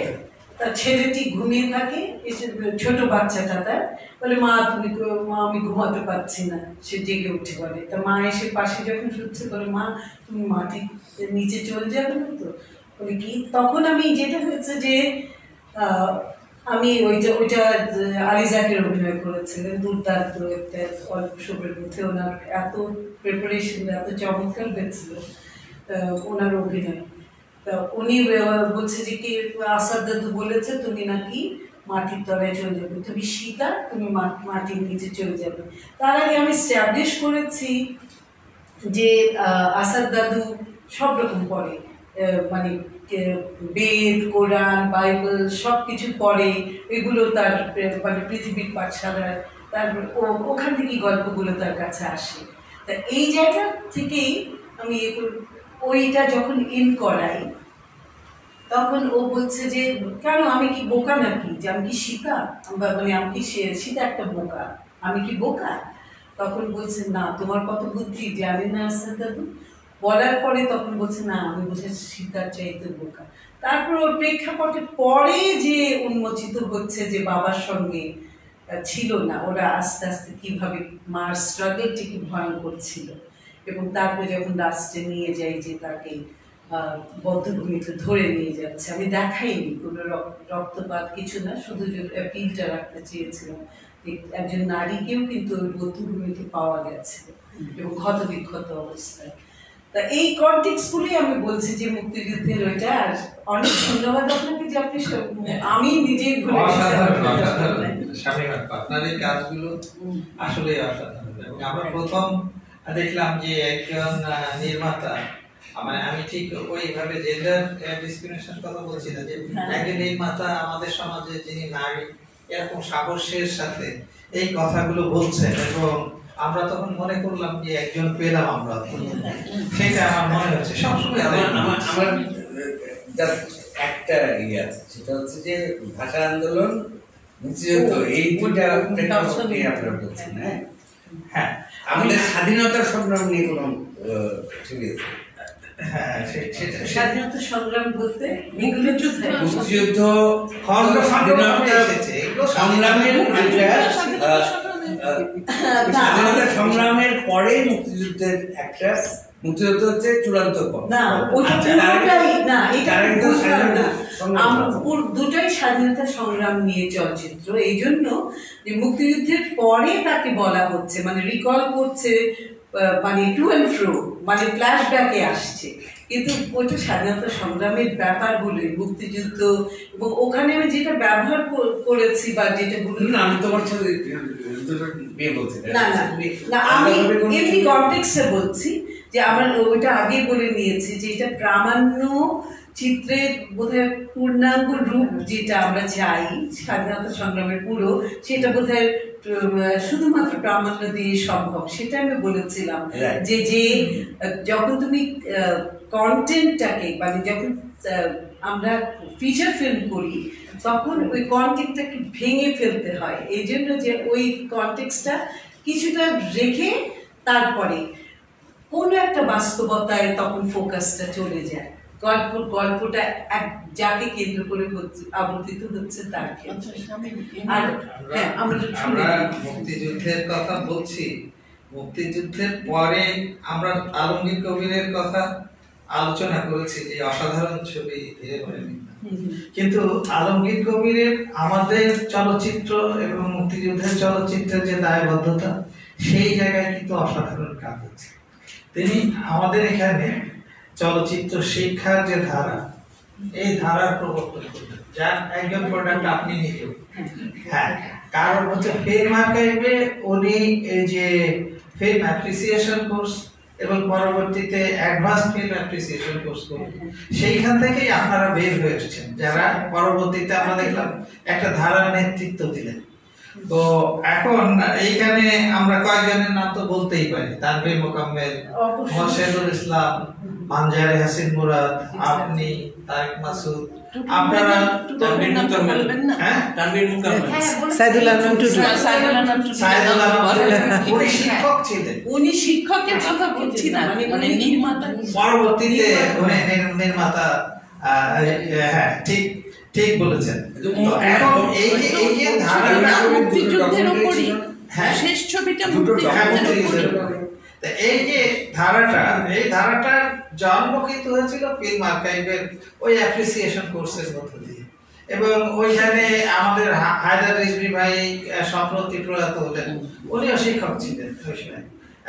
তার ছেলেটি ঘুমিয়ে থাকে, এসে ছোট বাচ্চাটা তার বলে মা তুমি মা আমি ঘুমাতে পারছি না, সে জেগে উঠে বলে। তা মা এসে পাশে যখন শুনছে বলে মা তুমি মাটি নিচে চলে যাবে না তো? বলে কি? তখন আমি যেটা হচ্ছে যে আমি ওইটা আলিজাকের অভিনয় করেছিলেন, দুর্দান্ত একটা অল্প সময়ের মধ্যে ওনার এত প্রিপারেশন এত চমৎকার হয়েছিল ওনার অভিনয়। তা উনি বলছে যে কি আসাদ দাদু বলেছে তুমি নাকি মাটির তলায় চলে যাবে, তুমি সীতা, তুমি মাটির নিচে চলে যাবে। তার আগে আমি স্ট্যাবলিশ করেছি যে আসাদ দাদু সব রকম পড়ে, মানে বেদ, কোরআন, বাইবেল সব কিছু পড়ে, এগুলো তার মানে পৃথিবীর পাঠশালার তারপর ওখান থেকেই গল্পগুলো তার কাছে আসে। তা এই জায়গা থেকেই আমি ওইটা যখন ইন করাই তখন ও বলছে যে কেন আমি কি বোকা নাকি, যে আমি কি সীতা, মানে আমি কি সীতা একটা বোকা, আমি কি বোকা? তখন বলছে না তোমার কত বুদ্ধি জানি না আসাদ দাদু। বলার পরে তখন বলছে না আমি বুঝেছি সীতার চাইতে বোকা। তারপর ওর প্রেক্ষাপটে পরে যে উন্মোচিত হচ্ছে যে বাবার সঙ্গে ছিল না, ওরা আস্তে আস্তে কিভাবে মার স্ট্রাগলটি কি ভয়ঙ্কর ছিল, এবং তারপরে যখন লাস্টে নিয়ে যাই যে তাকে বদ্ধভূমিতে ধরে নিয়ে যাচ্ছে, আমি দেখাইনি কোনো রক্তপাত কিছু না, শুধু অ্যাপিলটা রাখতে চেয়েছিলাম একজন নারীকেও কিন্তু ওই বদ্ধভূমিতে পাওয়া গেছে এবং ক্ষতবিক্ষত অবস্থায়। তা এই কনটেক্সটগুলি আমি বলছি যে মুক্তিযুদ্ধের ওইটা। আর অনেক ধন্যবাদ আপনাকে যে আপনি আমি নিজেই আপনার এই কাজগুলো আসলে অসাধারণ। এবং আমরা প্রথম দেখলাম যে একজন নির্মাতা, মানে আমি ঠিক ওইভাবে জেন্ডার ডিসক্রিমিনেশন কথা বলছি না, যে একজন নির্মাতা আমাদের সমাজে যিনি নারী এরকম সাহসের সাথে এই কথাগুলো বলছেন, এবং আমরা তখন মনে করলাম যে একজন পেলাম আমরা, সেটা আমার মনে হচ্ছে সবসময়। আমার একটা ইয়ে আছে, সেটা হচ্ছে যে ভাষা আন্দোলন, মুক্তিযুদ্ধ, এই দুইটা নিয়ে আপনারা বলছেন। হ্যাঁ হ্যাঁ, আমাদের স্বাধীনতার সংগ্রাম নিয়ে কোনো ছবি আছে? হ্যাঁ, স্বাধীনতা সংগ্রাম বলতে মুক্তিযুদ্ধ স্বাধীনতা সংগ্রামের স্বাধীনতা সংগ্রামের পরে মুক্তিযুদ্ধের একটা মুক্তিযুদ্ধ হচ্ছে চূড়ান্ত না, ওটা পুরোটাই না, এটা দুটাই স্বাধীনতা সংগ্রাম নিয়ে চলচ্চিত্র। এই জন্য যে মুক্তিযুদ্ধের পরে তাকে বলা হচ্ছে, মানে রিকল করছে, মানে টু অ্যান্ড ফ্রো, মানে ফ্ল্যাশব্যাকে আসছে, কিন্তু ওইটা স্বাধীনতা সংগ্রামের ব্যাপারগুলোই মুক্তিযুদ্ধ। এবং ওখানে আমি যেটা ব্যবহার করেছি বা যেটা আমি তোমার ছবি না না না, আমি এমনি কনটেক্সটে বলছি যে আমার ওইটা আগে বলে নিয়েছি যে এটা প্রামাণ্য চিত্রের বোধহয় পূর্ণাঙ্গ রূপ যেটা আমরা চাই স্বাধীনতা সংগ্রামের পুরো, সেটা বোধহয় শুধুমাত্র প্রামাণ্য দিয়ে সম্ভব। সেটা আমি বলেছিলাম যে যে যখন তুমি কন্টেন্টটাকে মানে যখন আমরা ফিচার ফিল্ম করি তখন ওই কন্টেন্টটাকে ভেঙে ফেলতে হয়, এই জন্য যে ওই কন্টেক্সটা কিছুটা রেখে তারপরে কোনো একটা বাস্তবতায় তখন ফোকাসটা চলে যায়। গল্পটা এক যাকে কেন্দ্র করে আবর্তিত হচ্ছে তার আর হ্যাঁ আমরা মুক্তিযুদ্ধের কথা বলছি, মুক্তিযুদ্ধের পরে আমরা আলমগীর কবিরের কথা আলোচনা করেছি যে অসাধারণ ছবি ধীরে ধীরে, কিন্তু আলমগীর কবিরের আমাদের চলচ্চিত্র এবং মুক্তিযুদ্ধের চলচ্চিত্রের যে দায়বদ্ধতা সেই জায়গায় কিন্তু অসাধারণ কাজ হচ্ছে। তিনি আমাদের এখানে চলচ্চিত্র শিক্ষার যে ধারা, এই ধারার প্রবর্তন করলেন, যার একজন প্রোডাক্ট আপনি নিজেও। হ্যাঁ, কারণ হচ্ছে ফিল্ম আর্কাইভে উনি এই যে ফিল্ম অ্যাপ্রিসিয়েশন কোর্স এবং পরবর্তীতে অ্যাডভান্স ফিল্ম অ্যাপ্রিসিয়েশন কোর্স করলেন, সেইখান থেকেই আপনারা বের হয়ে এসেছেন, যারা পরবর্তীতে আমরা দেখলাম একটা ধারার নেতৃত্ব দিলেন। তো এখন এইখানে আমরা কয়েকজনের নাম তো বলতেই পারি, তানভীর মোকাম্মেল, মোর্শেদুল ইসলাম, মানজারে হাসিন মুরাদ, আপনি, তারেক মাসুদ, আপনারা তানভীর মোকাম্মেল, হ্যাঁ তানভীর মোকাম্মেল, সাইদুল আলম টুটু, সাইদুল আলম, উনি শিক্ষক ছিলেন, উনি শিক্ষকের কথা বলছি না, মানে নির্মাতা পরবর্তীতে উনি নির্মাতা। হ্যাঁ, ঠিক ঠিক বলেছেন। এখন এই যে ধারাটা মুক্তিযুদ্ধের উপরই হ্যাঁ শেষ ছবিটা মুক্তিযুদ্ধের উপরে, এই যে ধারাটা, এই ধারাটার জন্ম কিন্তু হয়েছিল ফিল্ম আর্কাইভের ওই অ্যাপ্রিসিয়েশন কোর্সের মধ্য দিয়ে, এবং ওইখানে আমাদের হায়দার রিজভী ভাই সম্প্রতি প্রয়াত হলেন, উনিও শিক্ষক ছিলেন ওই সময়,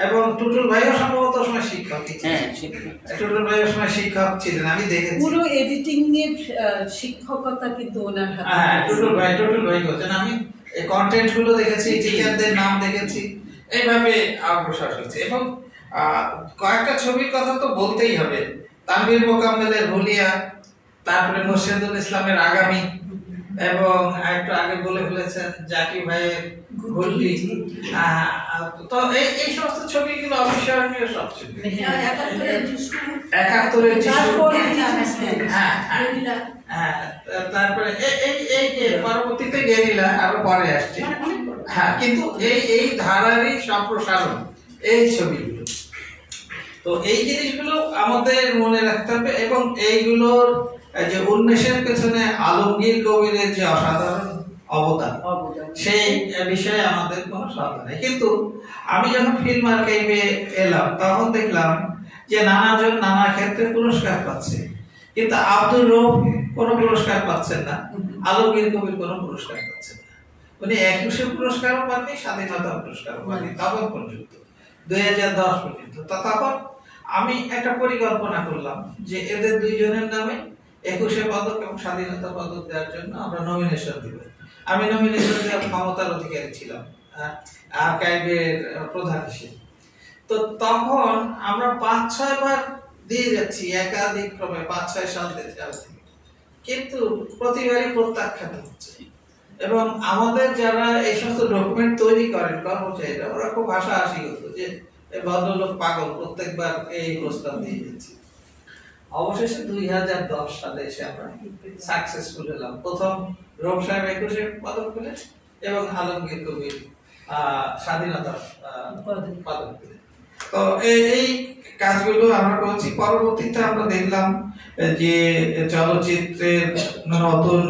এবং টুটুল ভাইও সম্ভবত সময় শিক্ষকই ছিলেন। টুটুল ভাইও সময় শিক্ষক ছিলেন, আমি দেখেছি পুরো এডিটিং এর শিক্ষকতা কিন্তু ওনার হাতে। হ্যাঁ, টুটুল ভাই করছেন। আমি এই কন্টেন্ট গুলো দেখেছি, টিচারদের নাম দেখেছি, এইভাবে অগ্রসর হচ্ছে। এবং কয়েকটা ছবির কথা তো বলতেই হবে, তানভীর মোকাম্মেলের হুলিয়া, তারপরে মোর্শেদুল ইসলামের আগামী, এবং একটু আগে বলে ফেলেছেন জাকি ভাইয়ের ঘুরলি। তো এই সমস্ত ছবিগুলো অবিস্মরণীয় সব ছবি। ৭১-এর হ্যাঁ, তারপরে এই যে পরবর্তীতে গেরিলা আরো পরে আসছে। হ্যাঁ, কিন্তু এই ধারারই সম্প্রসারণ এই ছবিগুলো। তো এই জিনিসগুলো আমাদের মনে রাখতে হবে, এবং এইগুলোর যে উন্মেষের পেছনে আলমগীর কবিরের যে অসাধারণ অবদান, সেই বিষয়ে আমাদের কোনো সন্দেহ নেই। কিন্তু আমি যখন ফিল্ম আর্কাইভে এলাম তখন দেখলাম যে নানাজন নানা ক্ষেত্রে পুরস্কার পাচ্ছে, কিন্তু আব্দুর রউফ কোনো পুরস্কার পাচ্ছেন না, আলমগীর কবির কোনো পুরস্কার পাচ্ছেন না। উনি ২১শে পুরস্কারও পাননি, স্বাধীনতা পুরস্কারও পাননি তখন পর্যন্ত, ২০১০ পর্যন্ত। তো তখন আমি একটা পরিকল্পনা করলাম যে এদের দুইজনের নামে ২১শে পদক এবং স্বাধীনতা পদক দেওয়ার জন্য আমরা নমিনেশন দিব। আমি নমিনেশন দেওয়ার ক্ষমতার অধিকারী ছিলাম আর্কাইভের প্রধান হিসেবে। তো তখন আমরা ৫-৬ বার দিয়ে যাচ্ছি একাধিক ক্রমে, ৫-৬ সাল থেকে, কিন্তু প্রতিবারই প্রত্যাখ্যান হচ্ছে। এবং আমাদের যারা এই সমস্ত ডকুমেন্ট তৈরি করেন কর্মচারীরা, ওরা খুব হাসাহাসি হতো যে ভদ্রলোক পাগল, প্রত্যেকবার এই প্রস্তাব দিয়ে যাচ্ছে। অবশেষে ২০১০ সালে এসে আমরা সাকসেসফুল হলাম। প্রথম রব সাহেব ২১শে পদক পেলেন এবং আলমগীর কবির স্বাধীনতা পদক পেলেন। তো এই কাজগুলো আমরা করছি। পরবর্তীতে আমরা দেখলাম যে চলচ্চিত্রের নতুন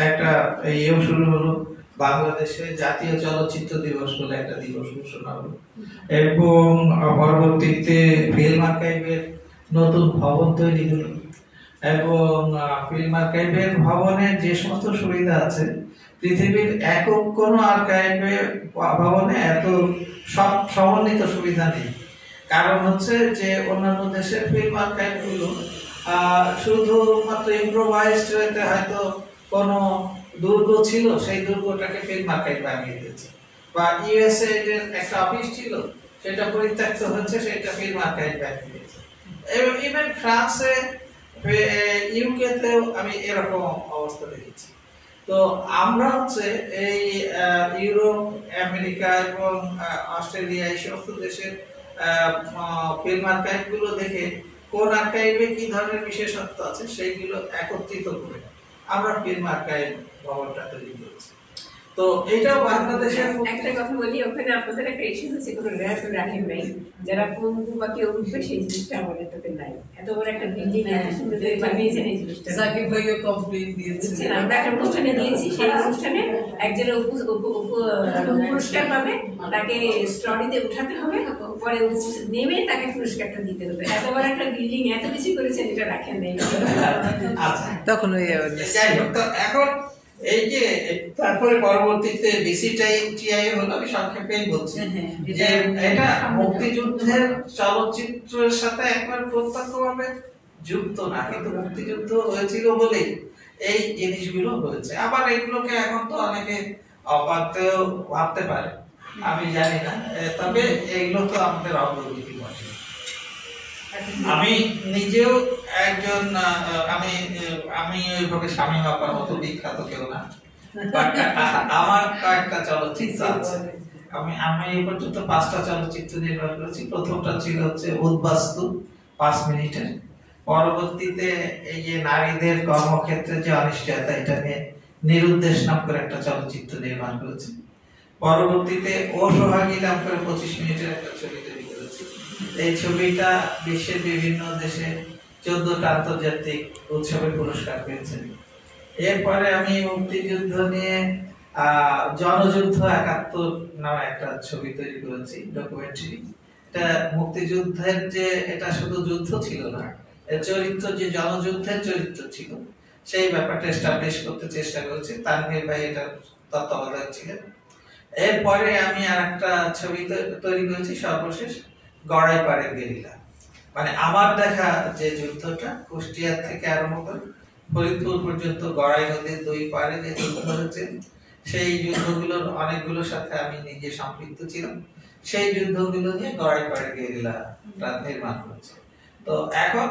একটা ইয়েও শুরু হলো, বাংলাদেশে জাতীয় চলচ্চিত্র দিবস বলে একটা দিবস ঘোষণা হলো, এবং পরবর্তীতে ফিল্ম আর্কাইভের নতুন ভবন তৈরি হলো, এবং ফিল্ম আর্কাইভের ভবনে যে সমস্ত সুবিধা আছে পৃথিবীর একক কোনো আর্কাইভের ভবনে এত সব সমন্বিত সুবিধা নেই। কারণ হচ্ছে যে অন্যান্য দেশের ফিল্ম আর্কাইভগুলো শুধুমাত্র ইম্প্রোভাইজড হতে, হয়তো কোনো দুর্গ ছিল, সেই দুর্গটাকে ফিল্ম আর্কাইভ বানিয়ে দিয়েছে, বা ইউএসএ এর একটা অফিস ছিল সেটা পরিত্যক্ত হচ্ছে, সেটা ফিল্ম আর্কাইভ বানিয়ে দিয়েছে। এবং ইভেন ফ্রান্সে ইউকেতেও আমি এরকম অবস্থা দেখেছি। তো আমরা হচ্ছে এই ইউরোপ, আমেরিকা এবং অস্ট্রেলিয়া এই সমস্ত দেশের ফিল্ম আর্কাইভ গুলো দেখে কোন আর্কাইভে কি ধরনের বিশেষত্ব আছে সেইগুলো একত্রিত করে আমরা ফিল্ম আর্কাইভ ভবনটা তৈরি করেছি। তো এটাও বাংলাদেশের একটা কথা বলি, ওখানে আপনাদের একটা ইস্যু হচ্ছে কোনো র্যাপ রাখেন নাই, যারা পঙ্গু বা কেউ উঠবে সেই জিনিসটা আমাদের তাতে নাই। এত বড় একটা বিল্ডিং এত সুন্দর করে বানিয়েছেন এই জিনিসটা। জাকির ভাইও কমপ্লেইন দিয়েছেন, আমরা একটা অনুষ্ঠানে দিয়েছি, সেই অনুষ্ঠানে একজনের পুরস্কার পাবে, তাকে স্টরিতে উঠাতে হবে, পরে নেমে তাকে পুরস্কারটা দিতে হবে। এত বড় একটা বিল্ডিং এত কিছু করেছেন, এটা রাখেন নাই। আচ্ছা, তখন ওই যাই হোক, তো এখন এই যে তারপরে পরবর্তীতে বিসিটিআই হলো, আমি সংক্ষেপেই বলছি যে এটা মুক্তিযুদ্ধের চলচ্চিত্রের সাথে একবার প্রত্যক্ষভাবে যুক্ত না, কিন্তু মুক্তিযুদ্ধ হয়েছিল বলেই এই জিনিসগুলো হয়েছে। আবার এগুলোকে এখন তো অনেকে অবাধ্যও ভাবতে পারে, আমি জানি না, তবে এগুলো তো আমাদের অগ্রগতি বটে। আমি নিজেও একজন, আমি ওইভাবে শামীম আপার মতো বিখ্যাত কেউ না, আমার কয়েকটা চলচ্চিত্র আছে। আমি এই পর্যন্ত 5টা চলচ্চিত্র নির্মাণ করেছি। প্রথমটা ছিল হচ্ছে উদ্বাস্তু, 5 মিনিটের। পরবর্তীতে এই যে নারীদের কর্মক্ষেত্রে যে অনিশ্চয়তা, এটা নিয়ে নিরুদ্দেশ নাম করে একটা চলচ্চিত্র নির্মাণ করেছি। পরবর্তীতে ও সোহাগী নাম করে 25 মিনিটের একটা ছবি তৈরি করেছি। এই ছবিটা বিশ্বের বিভিন্ন দেশে 14টা আন্তর্জাতিক উৎসবে পুরস্কার পেয়েছে। এরপরে আমি মুক্তিযুদ্ধ নিয়ে জনযুদ্ধ 71 নামে একটা ছবি তৈরি করেছি, ডকুমেন্টারি। এটা মুক্তিযুদ্ধের যে, এটা শুধু যুদ্ধ ছিল না, এর চরিত্র যে জনযুদ্ধের চরিত্র ছিল, সেই ব্যাপারটা এস্টাবলিশ করতে চেষ্টা করেছি। তানভীর ভাই এটা তত্ত্বাবধায়ক ছিলেন। এরপরে আমি আর একটা ছবি তৈরি করেছি সর্বশেষ, গড়াইপাড়ের গেরিলা। মানে আমার দেখা যে যুদ্ধটা কুষ্টিয়া থেকে আরম্ভ করে ফরিদপুর পর্যন্ত গড়াই নদীর 2 পারে যে যুদ্ধ হয়েছে, সেই যুদ্ধগুলোর অনেকগুলোর সাথে আমি নিজে সম্পৃক্ত ছিলাম। সেই যুদ্ধগুলো নিয়ে গড়াইপাড়ের গেরিলাটা নির্মাণ করেছে। তো এখন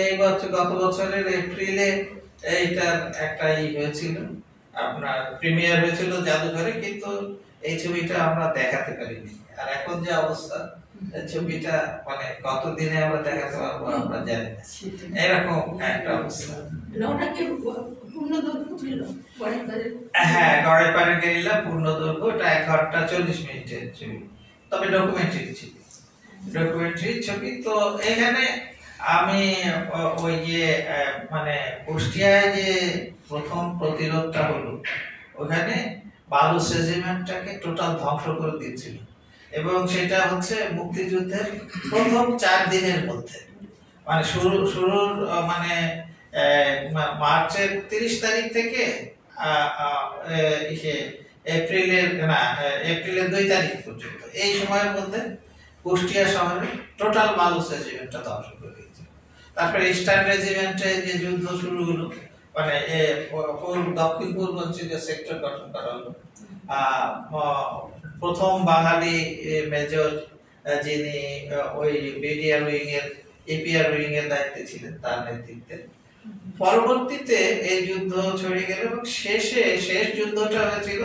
এই বছর, গত বছরের এপ্রিলে এইটার একটা হয়েছিল, আপনার প্রিমিয়ার হয়েছিল জাদুঘরে, কিন্তু এই ছবিটা আমরা দেখাতে পারিনি। আর এখন যে অবস্থা, ছবিটা মানে কতদিনে আমরা দেখাতে পারবো আমরা জানি না, এরকম একটা অবস্থা। হ্যাঁ, গড়াইপাড়ের গেরিলা পূর্ণ দৈর্ঘ্য, ওটা 1 ঘন্টা 40 মিনিটের ছবি, তবে ডকুমেন্টারি ছবি। তো এখানে আমি ওই যে মানে কুষ্টিয়ায় যে প্রথম প্রতিরোধটা হলো, ওখানে বালুচ রেজিমেন্টটাকে টোটাল ধ্বংস করে দিয়েছিল, এবং সেটা হচ্ছে মুক্তিযুদ্ধের প্রথম 4 দিনের মধ্যে, মানে শুরুর মানে মার্চের 30 তারিখ থেকে এপ্রিলের 2 তারিখ পর্যন্ত, এই সময়ের মধ্যে কুষ্টিয়া শহরে টোটাল বালুচ রেজিমেন্টটা ধ্বংস করে দিয়েছে। তারপরে ইস্টার্ন রেজিমেন্টে যে যুদ্ধ শুরু হলো, মানে দক্ষিণ পূর্বাঞ্চল যে সেক্টর গঠন করা হলো, প্রথম বাঙালি মেজর যিনি ওই বিডিআর উইং এর, এপিআর উইং এর দায়িত্বে ছিলেন, তার নেতৃত্বে। পরবর্তীতে এই যুদ্ধ ছড়িয়ে গেল, এবং শেষ যুদ্ধটা হয়েছিল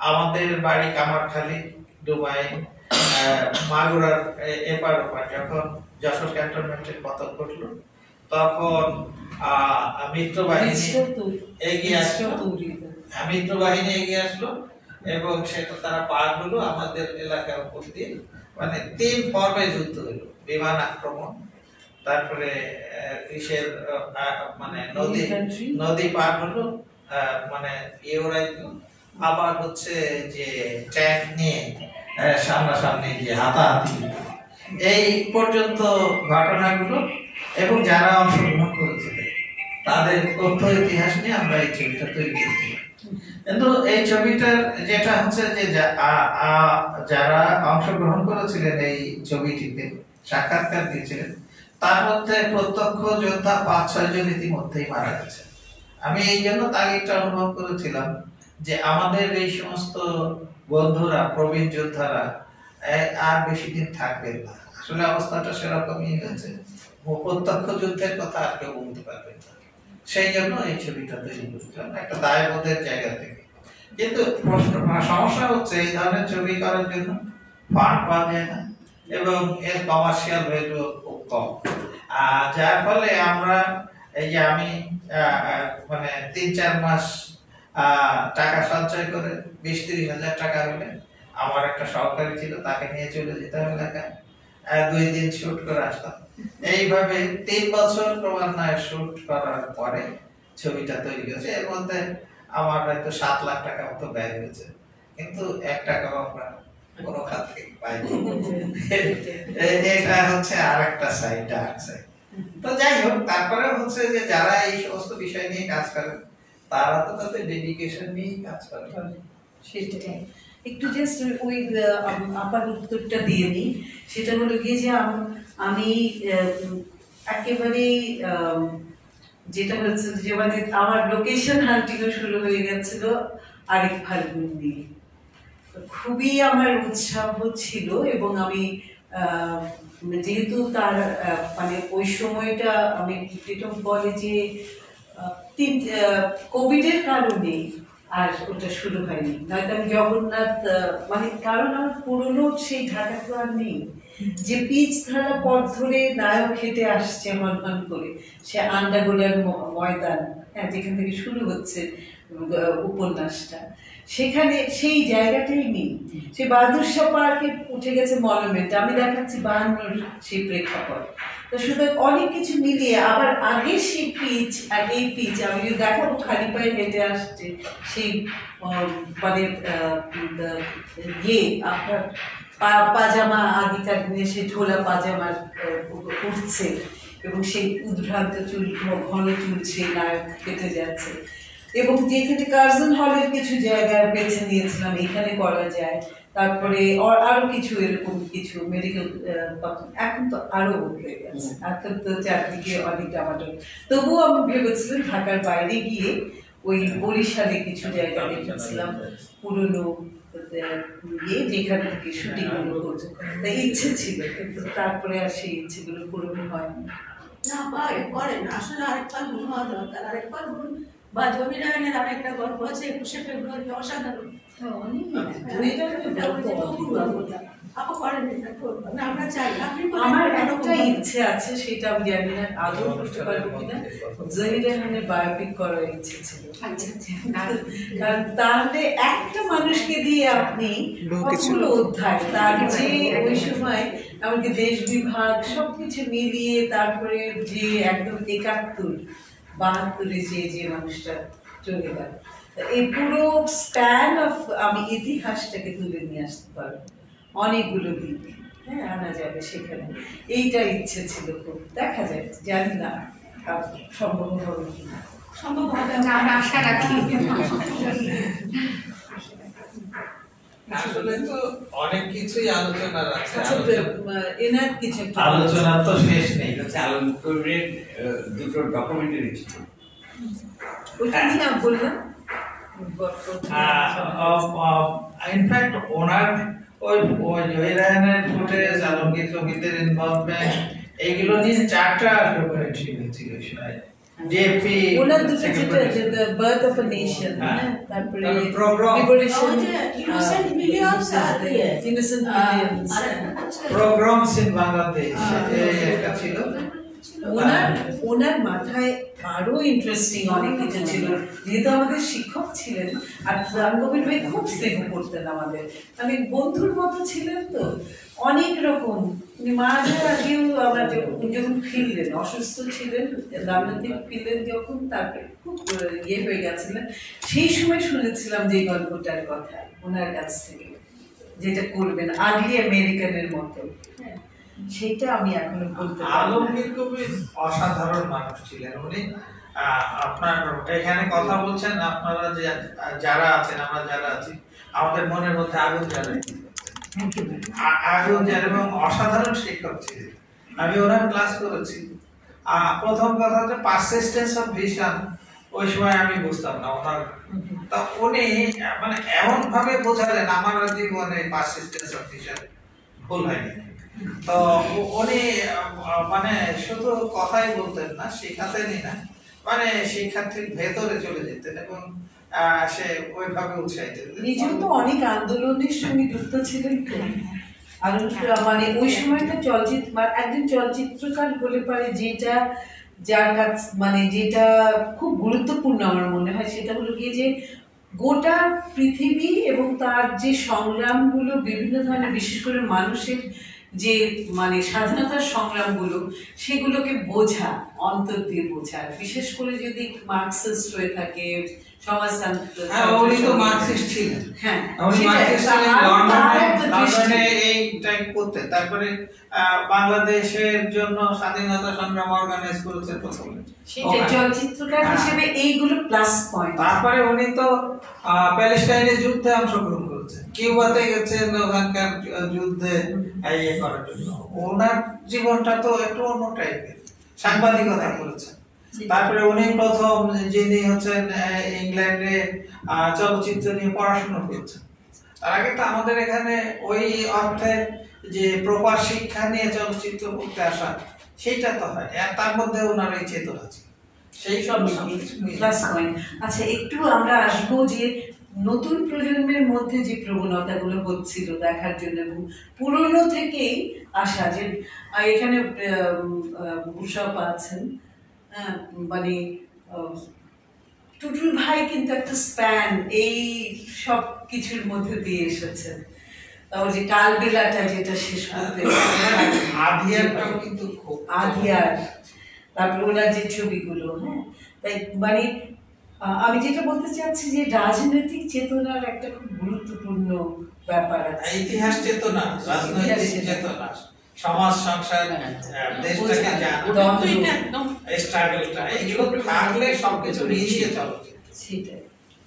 আমাদের বাড়ি কামারখালী, ডুবাই, মাগুরার এপার ওপার। যখন যশোর ক্যান্টনমেন্টের পতন ঘটলো, তখন মিত্রবাহিনী এগিয়ে আসলো, এবং সেটা তারা পার হলো আমাদের এলাকার উপর দিয়ে। মানে 3 পর্বে যুদ্ধ হলো, বিমান আক্রমণ, তারপরে কিসের মানে নদী পার হলো, মানে আবার হচ্ছে যে ট্যাঙ্ক নিয়ে সামনাসামনি যে হাতাহাতি, এই পর্যন্ত ঘটনাগুলো, এবং যারা অংশগ্রহণ করেছে তাদের তথ্য ইতিহাস নিয়ে আমরা এই ছবিটা তৈরি করেছি। কিন্তু এই ছবিটার যেটা হচ্ছে যে যারা অংশগ্রহণ করেছিলেন এই ছবিটিতে, সাক্ষাৎকার দিয়েছিলেন, তার মধ্যে প্রত্যক্ষ যোদ্ধা 5-6 জন ইতিমধ্যেই মারা গেছে। আমি এই জন্য তাগিদটা অনুভব করেছিলাম যে আমাদের এই সমস্ত বন্ধুরা, প্রবীণ যোদ্ধারা আর বেশি দিন থাকবেন না। আসলে অবস্থাটা সেরকমই হয়েছে। প্রত্যক্ষ যুদ্ধের কথা আর কেউ বলতে পারবে না। সেই জন্য এই ছবিটা তৈরি করছিলাম একটা দায়বোধের জায়গা থেকে। কিন্তু সমস্যা হচ্ছে এই ধরনের ছবি করার জন্য ফান্ড পাওয়া যায় না এবং এর কমার্শিয়াল ভ্যালু খুব কম, যার ফলে আমরা এই যে আমি মানে 3-4 মাস টাকা সঞ্চয় করে 20-30 হাজার টাকা হলে আমার একটা সহকারী ছিল, তাকে নিয়ে চলে যেতাম এলাকায়, 2 দিন শুট করে আসতাম। এইভাবে 3 বছর ক্রমান্বয়ে শুট করার পরে ছবিটা তৈরি হয়েছে। এর মধ্যে আমার হয়তো 7 লাখ টাকা মতো ব্যয় হয়েছে, কিন্তু 1 টাকাও আমরা কোনো খাত থেকে পাইনি। এটা হচ্ছে আর একটা সাইড, ডার্ক সাইড। তো যাই হোক, তারপরে হচ্ছে যে যারা এই সমস্ত বিষয় নিয়ে কাজ করে তারা তো তাদের ডেডিকেশন নিয়ে কাজ করে। সেটাই একটু জাস্ট ওই আপার উত্তরটা দিয়ে নিই। সেটা হলো গিয়ে যে আমি একেবারে যেটা হচ্ছে যে মানে আমার লোকেশন হান্টিংও শুরু হয়ে গেছিল আরেক ফাল্গুন দিয়ে। খুবই আমার উৎসাহ ছিল এবং আমি যেহেতু তার মানে ওই সময়টা আমি প্রীতম বলে যে কোভিডের কারণে আর ওটা শুরু হয়নি, নয়তো আমি জগন্নাথ মানে কারণ আমার পুরনো সেই ঢাকা তো আর নেই যে পিচ ধারা পথ ধরে নায়ক হেঁটে আসছে মনমান করে, সে আন্ডাগোলার ময়দান, হ্যাঁ, যেখান থেকে শুরু হচ্ছে উপন্যাসটা, সেখানে সেই জায়গাটাই নেই। সে বাহাদুর শাহ পার্কে উঠে গেছে মনুমেন্ট, আমি দেখাচ্ছি 52 সেই প্রেক্ষাপট। তো সুতরাং অনেক কিছু মিলিয়ে আবার আগে সেই পিচ আর এই পিচ আমি দেখাবো খালি পায়ে হেঁটে আসছে সেই মানে আপনার পাজামা আগেকার দিনে সেই ঢোলা পাজামার উঠছে এবং সেই উদ্ভ্রান্ত চুল ঘন চুল সেই নায়ক কেটে যাচ্ছে। এবং যেখানে কার্জন হলের কিছু জায়গা বেছে নিয়েছিলাম এখানে করা যায়, তারপরে আরো কিছু এরকম কিছু মেডিকেল, এখন তো আরো হয়ে গেছে, এখন তো চারদিকে অনেক ডামাডোল। তবুও আমি ভেবেছিলাম ঢাকার বাইরে গিয়ে ওই বরিশালে কিছু জায়গা দেখেছিলাম পুরনো যেখান থেকে শুটিং গুলো করছে, তাই ইচ্ছে ছিল, কিন্তু তারপরে আর সেই ইচ্ছেগুলো পূরণ হয়নি। না করেন আসলে আরেকবার মনে হওয়া দরকার, আরেকবার বা জমিরায়নের আরেকটা গল্প আছে 21শে ফেব্রুয়ারি, অসাধারণ। আমার একটা ইচ্ছে আছে, সেটা আমি জানি না আদৌ করতে পারবো কিনা, জহির বায়োপিক করার ইচ্ছে ছিল। কারণ তাহলে একটা মানুষকে দিয়ে আপনি কতগুলো অধ্যায়, তার যে ওই সময় এমনকি দেশ বিভাগ সবকিছু মিলিয়ে তারপরে যে একদম 71-72 যে মানুষটা চলে গেল, এই পুরো স্প্যান অফ আমি ইতিহাসটাকে তুলে নিয়ে আসতে পারবো, অনেকগুলো দিক, হ্যাঁ, আনা যাবে সেখানে। এইটা ইচ্ছে ছিল খুব, দেখা যায়, জানি না সম্ভব হবে কিনা। সম্ভব হবে না, আমরা আশা রাখি। আসলে তো অনেক কিছুই আলোচনার আছে, এনার কিছু আলোচনা তো শেষ নেই। আলমগীরের দুটো ডকুমেন্টারি ছিল, ওইটা নিয়ে বললাম। ইনফ্যাক্ট ওনার ওই জহিরায়নের ফুটেজ, আলমগীর কবিদের ইনভলভমেন্ট, এইগুলো নিয়ে 4টা ডকুমেন্টারি হয়েছিল ওই সময়। জেপি ওনার দুটো যেটা বার্থ অফ আ নেশন, তারপরে প্রোগ্রাম, লিবারেশন, ইনোসেন্ট মিলিয়ন্স আর innocent millions, programmes in Bangladesh, একটা ছিল। ওনার মাথায় আরো ইন্টারেস্টিং অনেক কিছু ছিল, যেহেতু আমাদের শিক্ষক ছিলেন আর রামগোবিন্দ ভাই খুব স্নেহ করতেন আমাদের, মানে বন্ধুর মতো ছিলেন। তো অনেক রকম মারা যাওয়ার আগেও আমরা যখন ফিরলেন, অসুস্থ ছিলেন, রামনাথিক ফিরলেন যখন, তারপরে খুব হয়ে গেছিলেন, সেই সময় শুনেছিলাম যে গল্পটার কথা ওনার কাছ থেকে, যেটা করবেন আগলি আমেরিকানের মতো, হ্যাঁ, সেটা আমি এখনো বলতে পারি। আলমগীর কবির অসাধারণ মানুষ ছিলেন উনি। আপনার এখানে কথা বলছেন, আপনারা যে যারা আছেন, আমরা যারা আছি, আমাদের মনের মধ্যে আগুন জ্বালে, আগুন জ্বালে, এবং অসাধারণ শিক্ষক ছিলেন। আমি ওনার ক্লাস করেছি। প্রথম কথা হচ্ছে পারসিস্টেন্স অফ ভিশন, ওই সময় আমি বুঝতাম না ওনার, তা উনি মানে এমন ভাবে বোঝালেন আমার জীবনে পারসিস্টেন্স অফ ভিশন ভুল হয়নি। তো উনি মানে শুধু কথাই বলতেন না, শেখাতেনই না, মানে শিক্ষার্থীর ভেতরে চলে যেতেন এবং সে ওইভাবে উৎসাহিত। নিজেও তো অনেক আন্দোলনের সঙ্গে যুক্ত ছিলেন তো। আর মানে ওই সময়টা চলচ্চিত্র একজন চলচ্চিত্রকার বলে পারে যেটা যার কাছ মানে যেটা খুব গুরুত্বপূর্ণ আমার মনে হয় সেটা হলো গিয়ে যে গোটা পৃথিবী এবং তার যে সংগ্রামগুলো বিভিন্ন ধরনের, বিশেষ করে মানুষের যে মানে স্বাধীনতার সংগ্রামগুলো, সেগুলোকে বোঝা, অন্তর দিয়ে বোঝা। বিশেষ করে যদি মার্কসিস্ট হয়ে থাকে, সমাজতন্ত্র, উনি তো মার্কসিস্ট ছিলেন। হ্যাঁ, উনি মার্কসিস্ট ছিলেন, লন্ডনে এই টাইপ করতেন। তারপরে বাংলাদেশের জন্য স্বাধীনতা সংগ্রাম অর্গানাইজ করেছেন প্রথমে, সেটা চলচ্চিত্রকার হিসেবে এইগুলো প্লাস পয়েন্ট। তারপরে উনি তো প্যালেস্টাইনের যুদ্ধে অংশগ্রহণ করেছেন, কিউবাতে গেছেন ওখানকার যুদ্ধে ইয়ে করার জন্য। ওনার জীবনটা তো একটু অন্য টাইপের, সাংবাদিকতা করেছেন। তারপরে উনি প্রথম যিনি হচ্ছেন ইংল্যান্ডে চলচ্চিত্র নিয়ে পড়াশোনা করেছেন। তার আগে তো আমাদের এখানে ওই অর্থে যে প্রপার শিক্ষা নিয়ে চলচ্চিত্র করতে আসা, সেটা তো হয়। তার মধ্যে ওনার এই চেতনা আছে, সেই সব প্লাস পয়েন্ট। আচ্ছা, একটু আমরা আসবো যে নতুন প্রজন্মের মধ্যে যে প্রবণতাগুলো হচ্ছিল দেখার জন্য, এবং পুরনো থেকেই আসা যে এখানে উষাপা আছেন, মানে টুটুল ভাই কিন্তু একটা স্প্যান এই সব কিছুর মধ্যে দিয়ে এসেছেন। তারপর যে কালবেলাটা যেটা শেষ করতে আধিয়ারটাও কিন্তু খুব আধিয়ার, তারপর ওনার যে ছবিগুলো, হ্যাঁ, তাই মানে আমি যেটা বলতে চাচ্ছি যে রাজনৈতিক চেতনার একটা খুব গুরুত্বপূর্ণ ব্যাপার আছে। ইতিহাস চেতনা, রাজনৈতিক চেতনা, সমাজ সংসার, দেশটাকে জানা, স্ট্রাগলটা, এইগুলো থাকলে সবকিছু মিশিয়ে চলছে। সেটাই,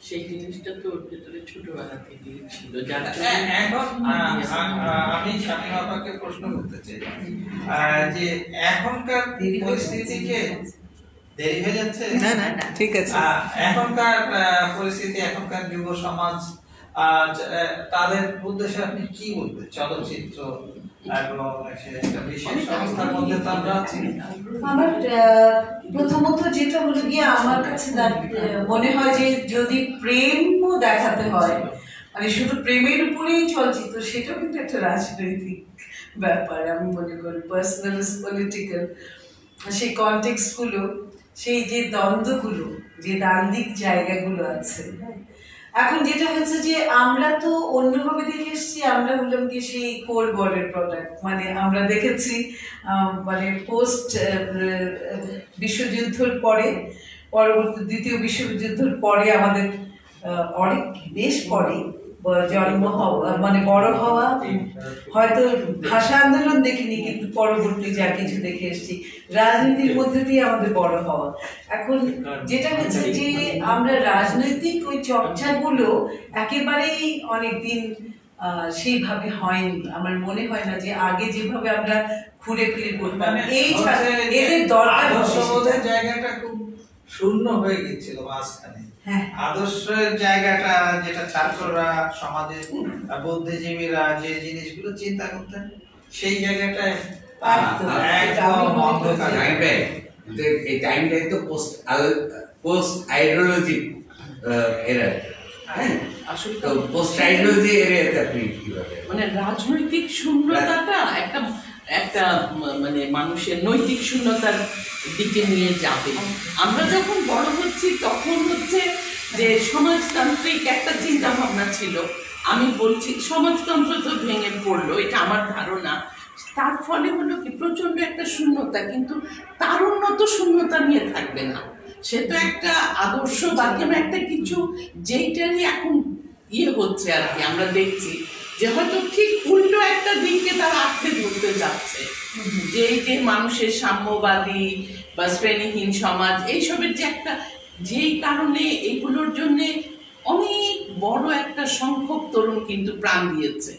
সেই জিনিসটা তো ওর ভেতরে ছোটবেলা থেকেই ছিল। এখন আমি শামীমা আপাকে প্রশ্ন করতে চাই যে এখনকার পরিস্থিতিকে দেরি হয়ে যাচ্ছে, না না না ঠিক আছে, এখনকার পরিস্থিতি, এখনকার যুব সমাজ, তাদের উদ্দেশ্যে আপনি কি বলবেন? চলচ্চিত্র এবং একটা বিশেষ সংস্থার মধ্যে তো আমরা আছি। আমার প্রথমত যেটা হলো গিয়ে আমার কাছে মনে হয় যে যদি প্রেমও দেখাতে হয়, মানে শুধু প্রেমের উপরেই চলচ্চিত্র, সেটাও কিন্তু একটা রাজনৈতিক ব্যাপার আমি মনে করি। পার্সোনাল পলিটিক্যাল সেই কনটেক্সটগুলো, সেই যে দ্বন্দ্বগুলো, যে দ্বান্দ্বিক জায়গাগুলো আছে। এখন যেটা হচ্ছে যে আমরা তো অন্যভাবে দেখে এসেছি, আমরা হলাম কি সেই কোল্ড ওয়ারের প্রোডাক্ট। মানে আমরা দেখেছি মানে পোস্ট বিশ্বযুদ্ধের পরে, পরবর্তী দ্বিতীয় বিশ্বযুদ্ধের পরে আমাদের অনেক বেশ পরে জন্ম হওয়া, মানে বড় হওয়া, হয়তো ভাষা আন্দোলন দেখিনি কিন্তু পরবর্তী যা কিছু দেখে এসেছি, রাজনীতির মধ্যে দিয়ে আমাদের বড় হওয়া। এখন যেটা হচ্ছে যে আমরা রাজনৈতিক ওই চর্চাগুলো একেবারেই অনেকদিন সেইভাবে হয়নি। আমার মনে হয় না যে আগে যেভাবে আমরা ঘুরে ফিরে করতাম, এই এদের দরকার আদর্শবোধের জায়গাটা খুব শূন্য হয়ে গেছিল মাঝখানে। আদর্শের জায়গাটা, যেটা ছাত্ররা, সমাজের বুদ্ধিজীবীরা যে জিনিসগুলো চিন্তা করতেন, সেই জায়গাটায় একদম অন্ধকার। এই টাইমটাই তো পোস্ট আইডিওলজি এরা, হ্যাঁ, আসলে তো পোস্ট আইডিওলজি এরিয়াতে আপনি কিভাবে, মানে রাজনৈতিক শূন্যতাটা একটা একটা মানে মানুষের নৈতিক শূন্যতার দিকে নিয়ে যাবে। আমরা যখন বড় হচ্ছি তখন হচ্ছে যে সমাজতান্ত্রিক একটা চিন্তা ভাবনা ছিল। আমি বলছি সমাজতন্ত্র তো ভেঙে পড়লো, এটা আমার ধারণা। তার ফলে হলো কি প্রচণ্ড একটা শূন্যতা, কিন্তু তারুণ্য তো শূন্যতা নিয়ে থাকবে না, সে তো একটা আদর্শ বা কেন একটা কিছু যেইটারই এখন ইয়ে হচ্ছে আর কি। আমরা দেখছি যে হয়তো ঠিক উল্টো একটা দিককে তারা আঁকড়ে ধরতে যাচ্ছে, যে এই যে মানুষের সাম্যবাদী বা শ্রেণীহীন সমাজ, এইসবের যে একটা, যেই কারণে এইগুলোর জন্যে অনেক বড় একটা সংখ্যক তরুণ কিন্তু প্রাণ দিয়েছে।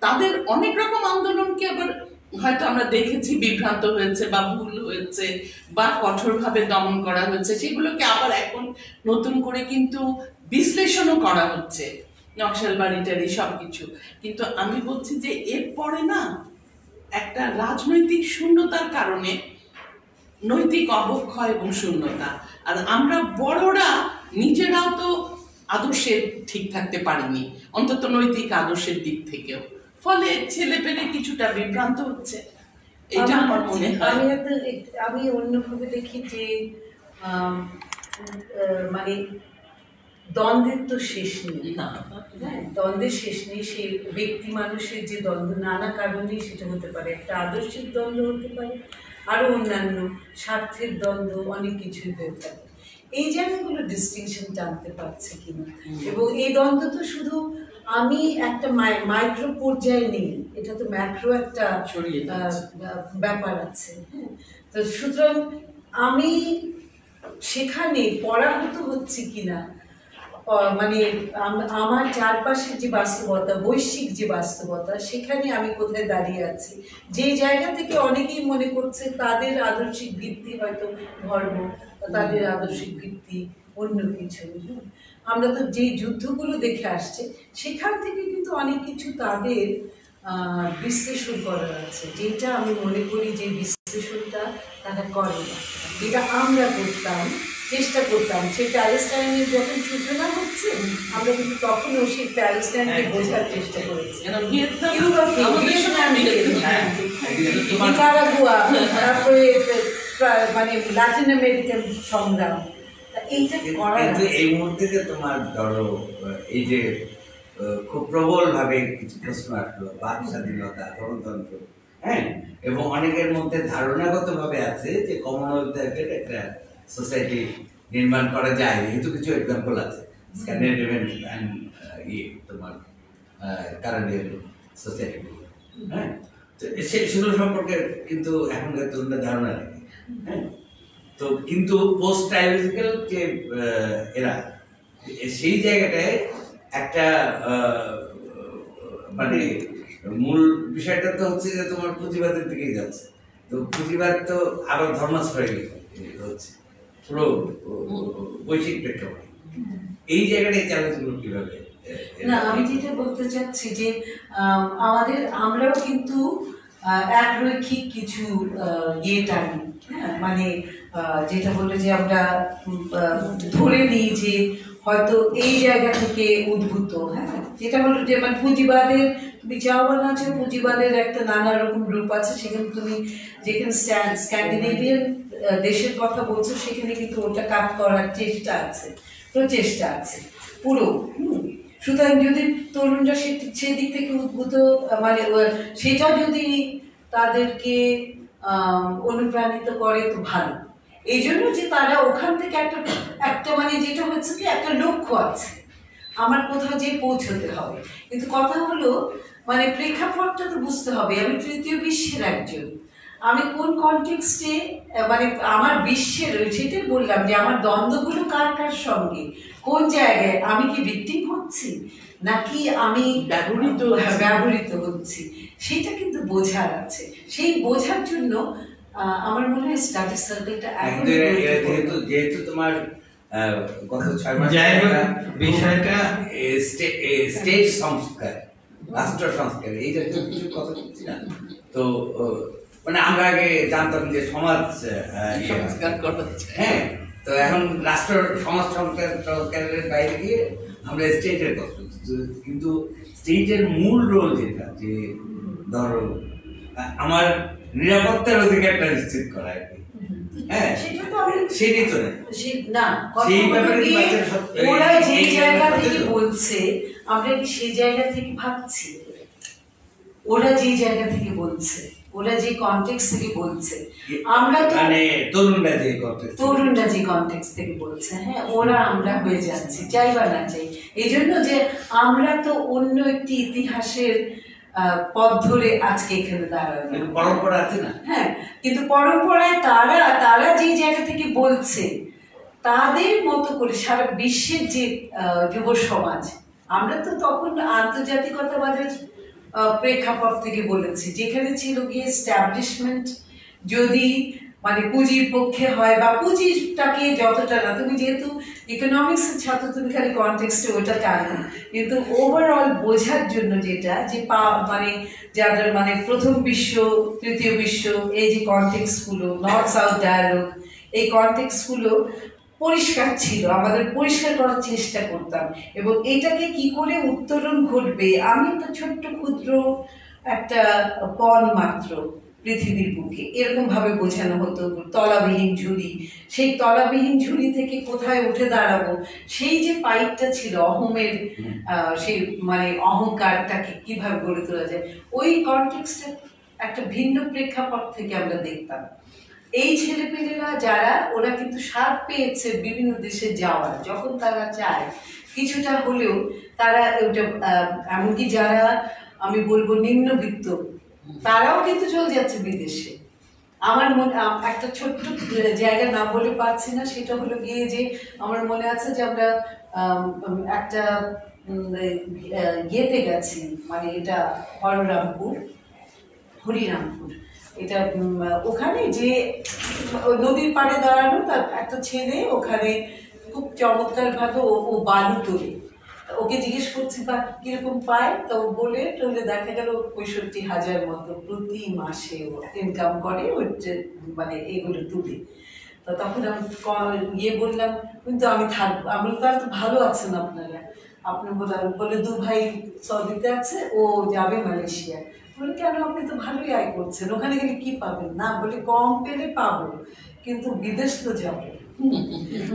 তাদের অনেক রকম আন্দোলনকে আবার হয়তো আমরা দেখেছি বিভ্রান্ত হয়েছে বা ভুল হয়েছে বা কঠোরভাবে দমন করা হয়েছে, সেগুলোকে আবার এখন নতুন করে কিন্তু বিশ্লেষণও করা হচ্ছে। নকশাল বাড়িটারি সবকিছু, কিন্তু আমি বলছি যে এরপরে না একটা রাজনৈতিক শূন্যতার কারণে নৈতিক অবক্ষয় এবং শূন্যতা, আর আমরা বড়রা নিজেরাও তো আদর্শে ঠিক থাকতে পারিনি, অন্তত নৈতিক আদর্শের দিক থেকেও, ফলে ছেলে পেলে কিছুটা বিভ্রান্ত হচ্ছে। এটা আমার মনে হয়। আমি অন্যভাবে দেখি যে মানে দ্বন্দ্বের তো শেষ নেই, হ্যাঁ, দ্বন্দ্বের শেষ নেই। সেই ব্যক্তি মানুষের যে দ্বন্দ্ব নানা কারণেই সেটা হতে পারে, একটা আদর্শের দ্বন্দ্ব হতে পারে, আরও অন্যান্য স্বার্থের দ্বন্দ্ব, অনেক কিছুই হয়ে থাকে। এই জায়গাগুলো ডিস্টিংশন টানতে পারছে কিনা, এবং এই দ্বন্দ্ব তো শুধু আমি একটা মাইক্রো পর্যায়ে নেই, এটা তো ম্যাক্রো একটা ব্যাপার আছে, হ্যাঁ। তো সুতরাং আমি সেখানে পরাহত হচ্ছে কিনা, মানে আমার চারপাশের যে বাস্তবতা, বৈশ্বিক যে বাস্তবতা, সেখানে আমি কোথায় দাঁড়িয়ে আছি। যে জায়গা থেকে অনেকেই মনে করছে তাদের আদর্শিক ভিত্তি হয়তো ধর্ম, তাদের আদর্শিক ভিত্তি অন্য কিছু। আমরা তো যে যুদ্ধগুলো দেখে আসছে সেখান থেকে কিন্তু অনেক কিছু তাদের বিশ্লেষণ করার আছে, যেটা আমি মনে করি যে বিশ্লেষণটা তারা করে না, যেটা আমরা করতাম, চেষ্টা করতাম। সেই প্যালেস্টাইনের যখন সূচনা হচ্ছে আমরা কিন্তু তখনও সেই প্যালেস্টাইনকে বোঝার চেষ্টা করেছি, নিকারাগুয়া, তারপরে মানে ল্যাটিন আমেরিকান সংগ্রাম, এইটা করা। এই মুহূর্তে যে তোমার ধরো এই যে খুব প্রবল ভাবে কিছু প্রশ্ন আসলো, বাক স্বাধীনতা, গণতন্ত্র, হ্যাঁ, এবং অনেকের মধ্যে ধারণাগত ভাবে আছে যে কমনওয়েলথ টাইপের একটা সোসাইটি নির্মাণ করা যায়, যেহেতু কিছু এক্সাম্পল আছে স্ক্যান্ডিনেভিয়ান অ্যান্ড তোমার কানাডিয়ান সোসাইটি, হ্যাঁ, তো সেগুলো সম্পর্কে কিন্তু এখনকার তরুণরা ধারণা নেই, হ্যাঁ। তো কিন্তু পোস্ট ট্রাইবালিক্যাল যে এরা, সেই জায়গাটায় একটা মানে মূল বিষয়টা তো হচ্ছে যে তোমার পুঁজিবাদের দিকেই যাচ্ছে। তো পুঁজিবাদ তো আবার ধর্মাশ্রয় হচ্ছে পুরো বৈশ্বিক প্রেক্ষাপটে। এই জায়গাটায় চ্যালেঞ্জগুলো কিভাবে? না, আমি যেটা বলতে চাচ্ছি যে আমরাও কিন্তু একরৈখিক কিছু ইয়ে টানি, হ্যাঁ, মানে যেটা বললো যে আমরা ধরে নিই যে হয়তো এই জায়গা থেকে উদ্ভূত, হ্যাঁ, যেটা হলো যে মানে পুঁজিবাদের, তুমি যাও বা না চাও, পুঁজিবাদের একটা নানা রকম রূপ আছে। সেখানে তুমি যেখানে স্ক্যান্ডিনেভিয়ান দেশের কথা বলছো সেখানে কিন্তু ওটা কাট করার চেষ্টা আছে, প্রচেষ্টা আছে পুরো। সুতরাং যদি তরুণরা সেদিক থেকে উদ্ভূত, মানে সেটা যদি তাদেরকে অনুপ্রাণিত করে তো ভালো। এই জন্য যে তারা ওখান থেকে একটা মানে যেটা হচ্ছে কি একটা লক্ষ্য আছে, আমার কোথাও যে পৌঁছতে হবে। কিন্তু কথা হলো মানে প্রেক্ষাপটটা তো বুঝতে হবে। আমি তৃতীয় বিশ্বের একজন, আমি কোন কনটেক্সটে, মানে আমার বিশ্বের, সেটাই বললাম যে আমার দ্বন্দ্বগুলো কার কার সঙ্গে, কোন জায়গায়, আমি কি ভিকটিম হচ্ছি নাকি আমি ব্যবহৃত হচ্ছি, সেটা কিন্তু বোঝার আছে। সেই বোঝার জন্য আমার মনে হয় স্টাডি সার্কেলটা যেহেতু তোমার গত 6 মাস বিষয়টা স্টেট সংস্কার, রাষ্ট্র সংস্কার, এই জাতীয় কিছু কথা বলছি না। তো মানে আমরা আগে জানতাম যে সমাজ সংস্কার করছে, হ্যাঁ, তো এখন রাষ্ট্র সমাজ সংস্কারের বাইরে গিয়ে আমরা স্টেটের কথা বলছি। কিন্তু স্টেটের মূল রোল যেটা, যে ধরো আমার নিরাপত্তার অধিকারটা নিশ্চিত করা আর কি, হ্যাঁ, সেটাই তো না। ওরা যে জায়গা থেকে বলছে আমরা কি সেই জায়গা থেকে ভাবছি? ওরা যে জায়গা থেকে বলছে, ওরা যে কনটেক্সট থেকে বলছে, আমরা তো মানে তরুণরা যে কনটেক্সট থেকে বলছে, হ্যাঁ, ওরা আমরা হয়ে যাচ্ছি, চাই বা না চাই। এই জন্য যে আমরা তো অন্য একটি ইতিহাসের পথ ধরে আজকে এখানে দাঁড়ানো, পরম্পরা আছে না, হ্যাঁ, কিন্তু পরম্পরায় তারা যে জায়গা থেকে বলছে তাদের মতো করে সারা বিশ্বের যে যুব সমাজ, আমরা তো তখন আন্তর্জাতিকতাবাদের প্রেক্ষাপট থেকে বলেছি, যেখানে ছিল গিয়ে এস্টাবলিশমেন্ট যদি মানে পুঁজির পক্ষে হয় বা পুঁজিটাকে যতটা না, তুমি যেহেতু ইকোনমিক্সের ছাত্র তুমি খালি কনটেক্সটে ওটা টানো, কিন্তু ওভারঅল বোঝার জন্য যেটা যে মানে যাদের মানে প্রথম বিশ্ব, তৃতীয় বিশ্ব, এই যে কনটেক্সটগুলো, নর্থ সাউথ ডায়ালগ, এই কনটেক্সটগুলো পরিষ্কার ছিল, আমাদের পরিষ্কার করার চেষ্টা করতাম। এবং এটাকে কি করে উত্তরণ ঘটবে, আমি একটা ছোট্ট ক্ষুদ্র একটা পণ মাত্র পৃথিবীর বুকে, এরকম ভাবে বোঝানো হতো। তলাবিহীন ঝুড়ি, সেই তলাবিহীন ঝুড়ি থেকে কোথায় উঠে দাঁড়াবো, সেই যে পাইপটা ছিল অহমের, সেই মানে অহংকারটাকে কিভাবে গড়ে তোলা যায়, ওই কনটেক্সটে একটা ভিন্ন প্রেক্ষাপট থেকে আমরা দেখতাম। এই ছেলেপেলেরা যারা, ওরা কিন্তু স্বাদ পেয়েছে বিভিন্ন দেশে যাওয়ার, যখন তারা চায় কিছুটা হলেও তারা ওটা, এমনকি যারা আমি বলবো নিম্নবিত্ত, তারাও কিন্তু চলে যাচ্ছে বিদেশে। আমার মনে একটা ছোট্ট জায়গা না বলে পারছি না, সেটা হলো গিয়ে যে আমার মনে আছে যে আমরা একটা ইয়েতে গেছি, মানে এটা হরিরামপুর, এটা ওখানে যে নদীর পাড়ে দাঁড়ানো, তার একটা ছেলে ওখানে খুব চমৎকার ভাবে ও বালু তোলে। ওকে জিজ্ঞেস করছি বা কিরকম পায়, তো বলে টলে দেখা গেল 65,000 মতো প্রতি মাসে ও ইনকাম করে, মানে এগুলো তুলে। তো তখন আমি বললাম, কিন্তু আমি থাকবো। আমি তাহলে তো ভালো আছেন আপনারা, আপনি বলে 2 ভাই সৌদিতে আছে, ও যাবে মালয়েশিয়া। বলে কেন, আপনি তো ভালোই আয় করছেন, ওখানে গেলে কি পাবেন? না, বলে কম পেলে পাবো, কিন্তু বিদেশ তো যাবো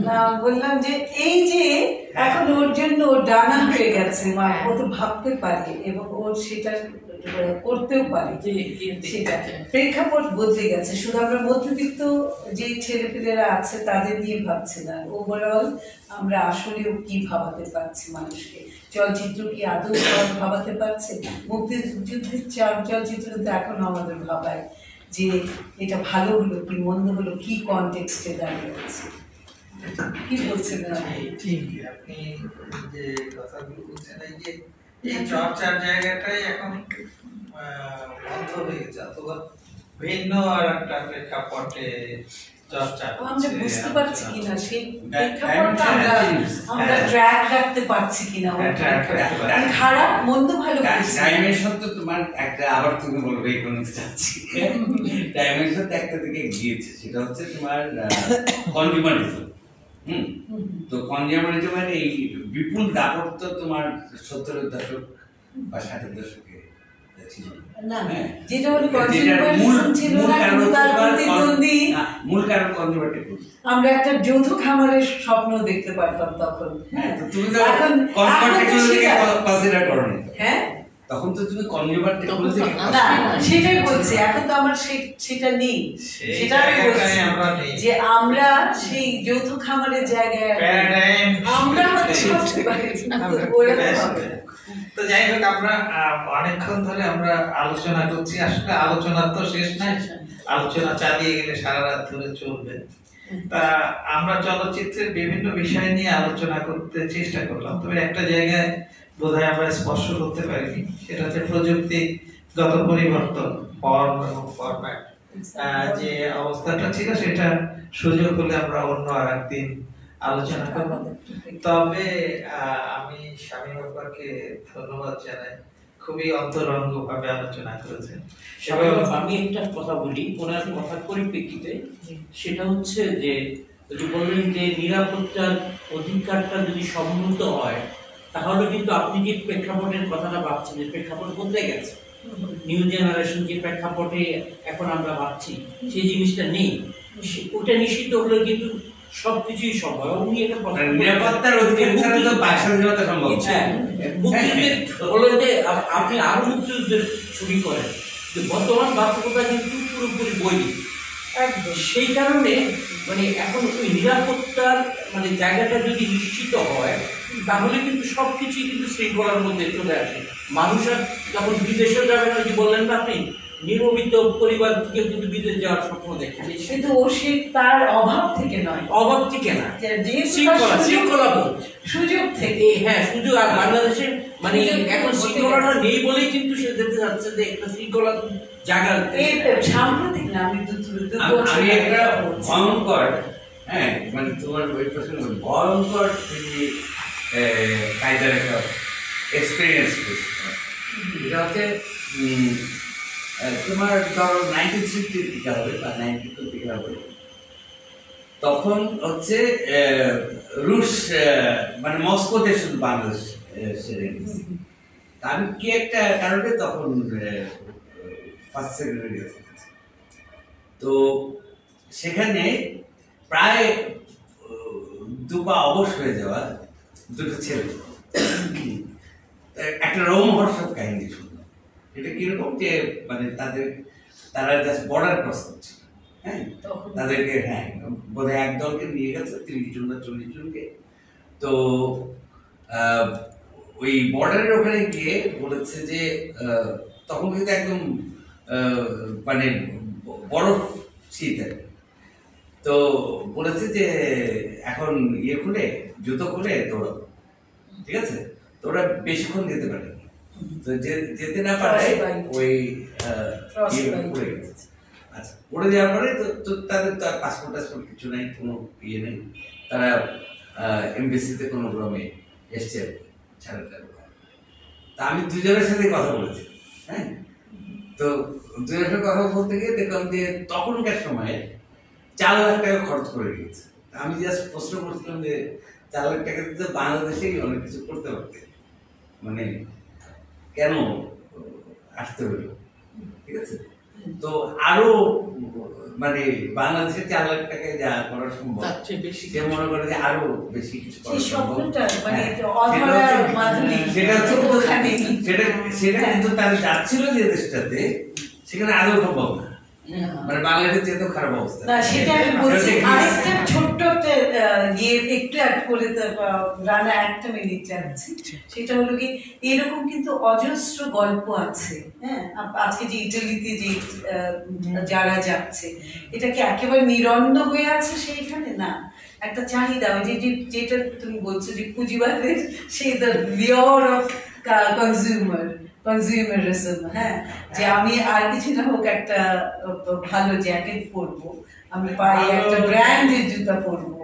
না। বললাম যে এই যে এখন ওর জন্য ও ডানা হয়ে গেছে, মা ও তো ভাবতে পারে এবং ও সেটা করতেও পারে, সেটা প্রেক্ষাপট বদলে গেছে। শুধু আমরা মধ্যবিত্ত যে ছেলেপেলেরা আছে তাদের নিয়ে ভাবছি না, ওভারঅল আমরা আসলেও কি ভাবাতে পারছি মানুষকে। চলচ্চিত্র কি আদৌ ভাবাতে পারছে? মুক্তিযুদ্ধের চলচ্চিত্র তো এখনো আমাদের ভাবায় যে এটা ভালো হলো কি মন্দ হলো, কি কনটেক্সটে দাঁড়িয়ে আছে। কি বলছেন ঠিক, আপনি যে কথাগুলো বলছেন, এই যে এই চর্চার জায়গাটাই এখন বন্ধ হয়ে গেছে, অথবা ভিন্ন আর একটা প্রেক্ষাপটে চর্চা আমরা বুঝতে পারছি কিনা, সেই প্রেক্ষাপটটা আমরা ট্র্যাক রাখতে পারছি কিনা, খারাপ মন্দ ভালো ডাইমেনশন তো তোমার একটা, আবার তুমি বলবে ইকোনমিক্স যাচ্ছি, ডাইমেনশন তো একটা দিকে গিয়েছে, সেটা হচ্ছে তোমার কনজিউমারিজম। তো কনজিউমারিজমের এই বিপুল দাপত্য তোমার 70-এর দশক বা 60-এর দশকে ছিল না, যেটা হলো কনজিউমারিজম ছিল না, কিন্তু তার প্রতিদ্বন্দ্বী মূল কারণ কনজারভেটিভ। আমরা একটা যৌথ খামারের স্বপ্ন দেখতে পারতাম তখন। হ্যাঁ, তো তুমি তো কনভার্ট টেকনোলজিকে কনসিডার করনি। হ্যাঁ, তখন তো তুমি কনজিউমার টেকনোলজি না, সেটাই বলছি, এখন তো আমার সেটা নেই। সেটা আমি বলছি যে আমরা সেই যৌথ খামারের জায়গায় আমরা তো যাই হোক, আমরা অনেকক্ষণ ধরে আমরা আলোচনা করছি, আসলে আলোচনার তো শেষ নাই, আলোচনা চালিয়ে গেলে সারা রাত ধরে চলবে। তা আমরা চলচ্চিত্রের বিভিন্ন বিষয় নিয়ে আলোচনা করতে চেষ্টা করলাম, তবে একটা জায়গায় বোধহয় আমরা স্পর্শ করতে পারিনি, সেটা হচ্ছে প্রযুক্তিগত পরিবর্তন, ফর্ম এবং ফরম্যাট। যে অবস্থাটা ছিল সেটা সুযোগ হলে আমরা অন্য আর একদিন আলোচনা করব। তবে আমি শামীম আপাকে ধন্যবাদ জানাই, খুবই অন্তরঙ্গ ভাবে আলোচনা করেছেন। আমি একটা কথা বলি ওনার কথার পরিপ্রেক্ষিতে, সেটা হচ্ছে যে বললেন যে নিরাপত্তার অধিকারটা যদি সম্মত হয়, তাহলে কিন্তু আপনি যে প্রেক্ষাপটের কথাটা ভাবছেন, যে প্রেক্ষাপট বদলে গেছে, নিউ জেনারেশন যে প্রেক্ষাপটে এখন আমরা ভাবছি সেই জিনিসটা নেই, ওটা নিশ্চিত হলে কিন্তু সবকিছুই সম্ভব। উনি একটা নিরাপত্তার অধিকার ছাড়া তো বাকস্বাধীনতা সম্ভব না। মুক্তিযুদ্ধের বলেন যে আপনি আরো মুক্তিযুদ্ধের ছবি করেন, যে বর্তমান বাস্তবতা কিন্তু পুরোপুরি বৈরী। সেই কারণে মানে এখন ওই নিরাপত্তার মানে জায়গাটা যদি নিশ্চিত হয়, তাহলে কিন্তু সবকিছুই কিন্তু শৃঙ্খলার মধ্যে চলে আসে। মানুষ আর যখন বিদেশেও যাবে না, যে বললেন না আপনি, নির্মিত পরিবার থেকে কিন্তু বিদেশ যাওয়ার স্বপ্ন দেখে, কিন্তু ও সে তার অভাব থেকে নয়, অভাব থেকে না, শৃঙ্খলা সুযোগ থেকে। হ্যাঁ, সুযোগ। আর বাংলাদেশে মানে এখন শৃঙ্খলাটা নেই বলেই কিন্তু সে যেতে যাচ্ছে যে একটা শৃঙ্খলা জায়গা সাম্প্রতিক না, আমি একটা ভয়ঙ্কর হ্যাঁ মানে তোমার ওই প্রশ্ন ভয়ঙ্কর কায়দার একটা এক্সপিরিয়েন্স করছে। এটা হচ্ছে তোমার ধরো 1960 দিকে হবে বা 92 দিকে হবে, তখন হচ্ছে রুশ মানে মস্কোতে শুধু বাংলাদেশ সেরে গেছে। আমি কি একটা কারণে তখন ফার্স্ট সেক্রেটারি গেছে, তো সেখানে প্রায় দুপা অবশ হয়ে যাওয়া দুটো ছেলে একটা রোমহর্ষক কাহিনী শুনলাম। এটা কিরকম যে মানে তারা জাস্ট বর্ডার ক্রস করছে, হ্যাঁ তাদেরকে, হ্যাঁ বোধহয় এক দলকে নিয়ে গেছে 30 জন না 40 জনকে। তো ওই বর্ডারের ওখানে গিয়ে বলেছে যে তখন কিন্তু একদম মানে বরফ শীত, তো বলেছে যে এখন খুলে জুতো খুলে দৌড়াবো, ঠিক আছে? তো ওরা বেশিক্ষণ যেতে পারে, তো যেতে না পারে ওই পড়ে গেছে। আচ্ছা, পড়ে যাওয়ার পরে তো তাদের তো পাসপোর্ট টাসপোর্ট কিছু নেই, কোনো ইয়ে নেই, তারা এমবিসিতে কোনো ক্রমে এসছে ছাড়া। তা আমি দুজনের সাথে কথা বলেছি, হ্যাঁ, তো দুজনের সাথে কথা বলতে গিয়ে দেখলাম যে তখনকার সময়ে 4 লাখ টাকা খরচ করে গিয়েছে। আমি জাস্ট প্রশ্ন করছিলাম যে 4 লাখ টাকা দিতে বাংলাদেশেই অনেক কিছু করতে পারতে, মানে কেন আসতে হলো, ঠিক আছে? তো আরো মানে বাংলাদেশের 4 লাখ টাকায় যা করা সম্ভব সে মনে করে যে আরো বেশি কিছু করা সম্ভব। সেটা কিন্তু তারা যাচ্ছিল যে দেশটাতে, সেখানে আরো সম্ভব না, মানে বাংলাদেশের চেয়ে খারাপ অবস্থা। না, সেটা আমি বলছি। আরেকটা ছোট্ট একটু অ্যাড করে রানা 1 মিনিট যাচ্ছি, সেটা হলো কি এরকম কিন্তু অজস্র গল্প আছে। হ্যাঁ, আজকে যে ইটালিতে যে যারা যাচ্ছে, এটা কি একেবারে নিরন্ন হয়ে আছে সেইখানে? না, একটা চাহিদা, ওই যেটা তুমি বলছো যে পুঁজিবাদের সেই দ্য লিওর অফ কনজিউমারিজম, হ্যাঁ, যে আমি আর কিছু না হোক একটা ভালো জ্যাকেট পরবো, আমি পায়ে একটা ব্র্যান্ডের জুতা পরবো,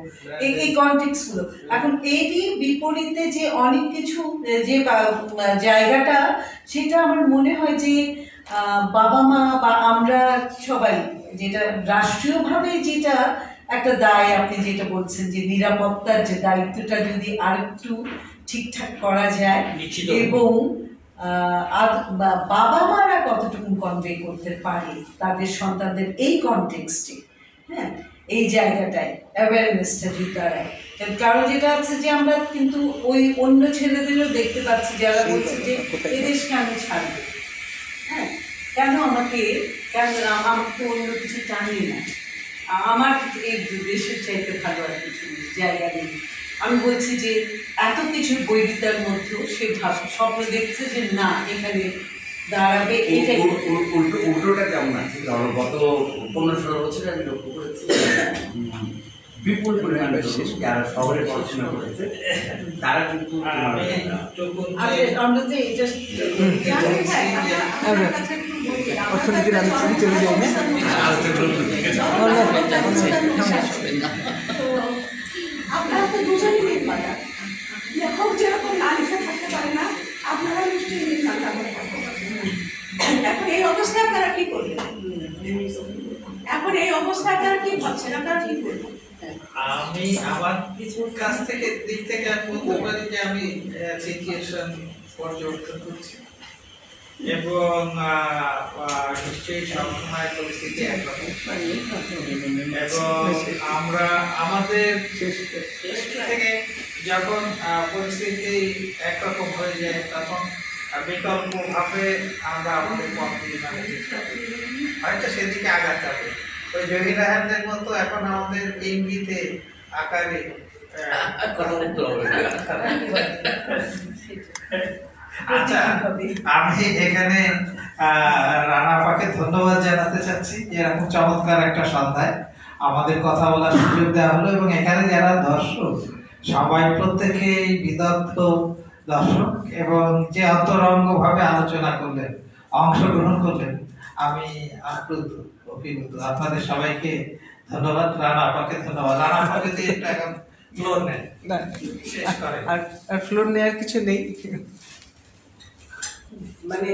এই কনটেক্সট গুলো। এখন এরই বিপরীতে যে অনেক কিছু যে জায়গাটা, সেটা আমার মনে হয় যে বাবা মা বা আমরা সবাই যেটা রাষ্ট্রীয়ভাবে যেটা একটা দায়, আপনি যেটা বলছেন যে নিরাপত্তার যে দায়িত্বটা যদি আরেকটু ঠিকঠাক করা যায়, এবং বাবা মারা কতটুকু কনভে করতে পারে তাদের সন্তানদের এই কনটেক্সটে, হ্যাঁ, এই জায়গাটায় অ্যাওয়ারনেসটা দাঁড়ায়। কারণ যেটা আছে যে আমরা কিন্তু ওই অন্য ছেলেদেরও দেখতে পাচ্ছি যারা বলছে যে এদেশ কেন ছাড়বে, হ্যাঁ, কেন আমাকে তো অন্য কিছু টানি না, আমার এই দেশের চাইতে ভালো আর কিছু জায়গা নেই। আমি বলছি যে এত কিছু বৈরিতার মধ্যেও সে স্বপ্ন দেখছে যে না, এখানে দাঁড়াবে। এইটাই উল্টোটা কেমন আছে, ধরো গত 15-16 বছরে আমি লক্ষ্য করেছি বিপুল পরিমাণে যারা শহরে পড়াশোনা করেছে তারা কিন্তু অর্থনীতির আলোচনা চলে যায় না। আপনারা তো দুজনই নির্মাতা, লেখক যেরকম না লিখে থাকতে পারে না, আপনারা নিশ্চয়ই নির্মাতা। এখন এই অবস্থায় আপনারা কি করবেন? এখন এই অবস্থায় আপনারা কি ভাবছেন, আপনারা কি করবেন? আমি আমার কিছুর কাছ থেকে দিক থেকে বলতে পারি যে আমি সিচুয়েশন পর্যবেক্ষণ করছি, এবং নিশ্চয়ই সবসময় পরিস্থিতি একরকম, এবং আমরা আমাদের থেকে যখন পরিস্থিতি একরকম হয়ে যায় তখন বিকল্পভাবে আমরা আমাদের পথগুলি মানার চেষ্টা করি, হয়তো সেদিকে আগাতে হবে। ওই জহিরাহানদের মতো এখন আমাদের ইঙ্গিতে আকারে কথা বলতে হবে। আচ্ছা, আমি এখানে রানা আপাকে ধন্যবাদ জানাতে চাচ্ছি, এরকম চমৎকার একটা সন্ধ্যায় আমাদের কথা বলার সুযোগ দেওয়া হলো, এবং এখানে যারা দর্শক সবাই প্রত্যেকেই বিদগ্ধ দর্শক, এবং যে অন্তরঙ্গ ভাবে আলোচনা করলেন, অংশগ্রহণ করলেন, আমি আপ্লুত, অভিভূত। আপনাদের সবাইকে ধন্যবাদ রানা আপাকে, ধন্যবাদ রানা আপাকে দিয়ে একটা এখন ফ্লোর নেন, না, শেষ করে। আর ফ্লোর নেওয়ার কিছু নেই, মানে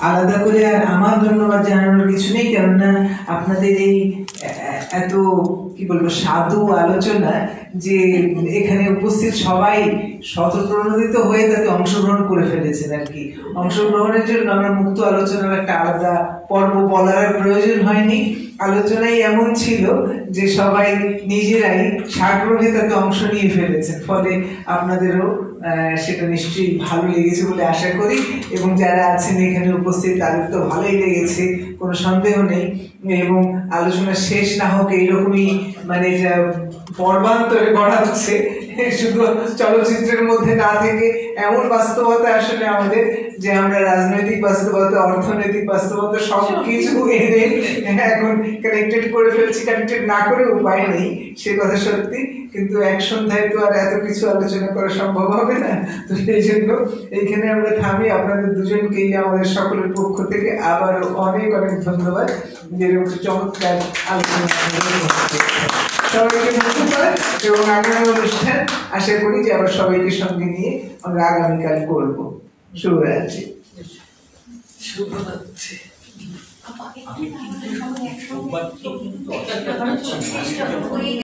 আলাদা করে আর আমার ধন্যবাদ জানানোর কিছু নেই, কেননা আপনাদের এই এত কি বলবো সাধু আলোচনা, যে এখানে উপস্থিত সবাই স্বতঃপ্রণোদিত হয়ে তাতে অংশগ্রহণ করে ফেলেছেন আর কি। অংশগ্রহণের জন্য আমরা মুক্ত আলোচনার একটা আলাদা পর্ব বলার আর প্রয়োজন হয়নি। আলোচনাই এমন ছিল যে সবাই নিজেরাই সাগ্রহে তাতে অংশ নিয়ে ফেলেছেন, ফলে আপনাদেরও সেটা নিশ্চয়ই ভালো লেগেছে বলে আশা করি, এবং যারা আছেন এখানে উপস্থিত তাদের তো ভালোই লেগেছে, কোনো সন্দেহ নেই। এবং আলোচনা শেষ না হোক এইরকমই মানে পর্বান্তরে গড়া হচ্ছে, শুধু চলচ্চিত্রের মধ্যে না থেকে এমন বাস্তবতা আসলে আমাদের, যে আমরা রাজনৈতিক বাস্তবতা, অর্থনৈতিক বাস্তবতা সব কিছু এনে এখন কানেক্টেড করে ফেলছি। কানেক্টেড না করে উপায় নেই, সে কথা সত্যি, কিন্তু এক সন্ধ্যায় তো আর এত কিছু আলোচনা করা সম্ভব হবে না। তো সেই জন্য এইখানে আমরা থামি। আপনাদের দুজনকেই আমাদের সকলের পক্ষ থেকে আবারও অনেক অনেক ধন্যবাদ, যেরকম চমৎকার আলোচনা সবাইকে ধন্যবাদ। এবং আগামী অনুষ্ঠান আশা করি যে আবার সবাইকে সঙ্গে নিয়ে আমরা আগামীকাল করবো। শুভরাত্রি। শুভরাত্রি।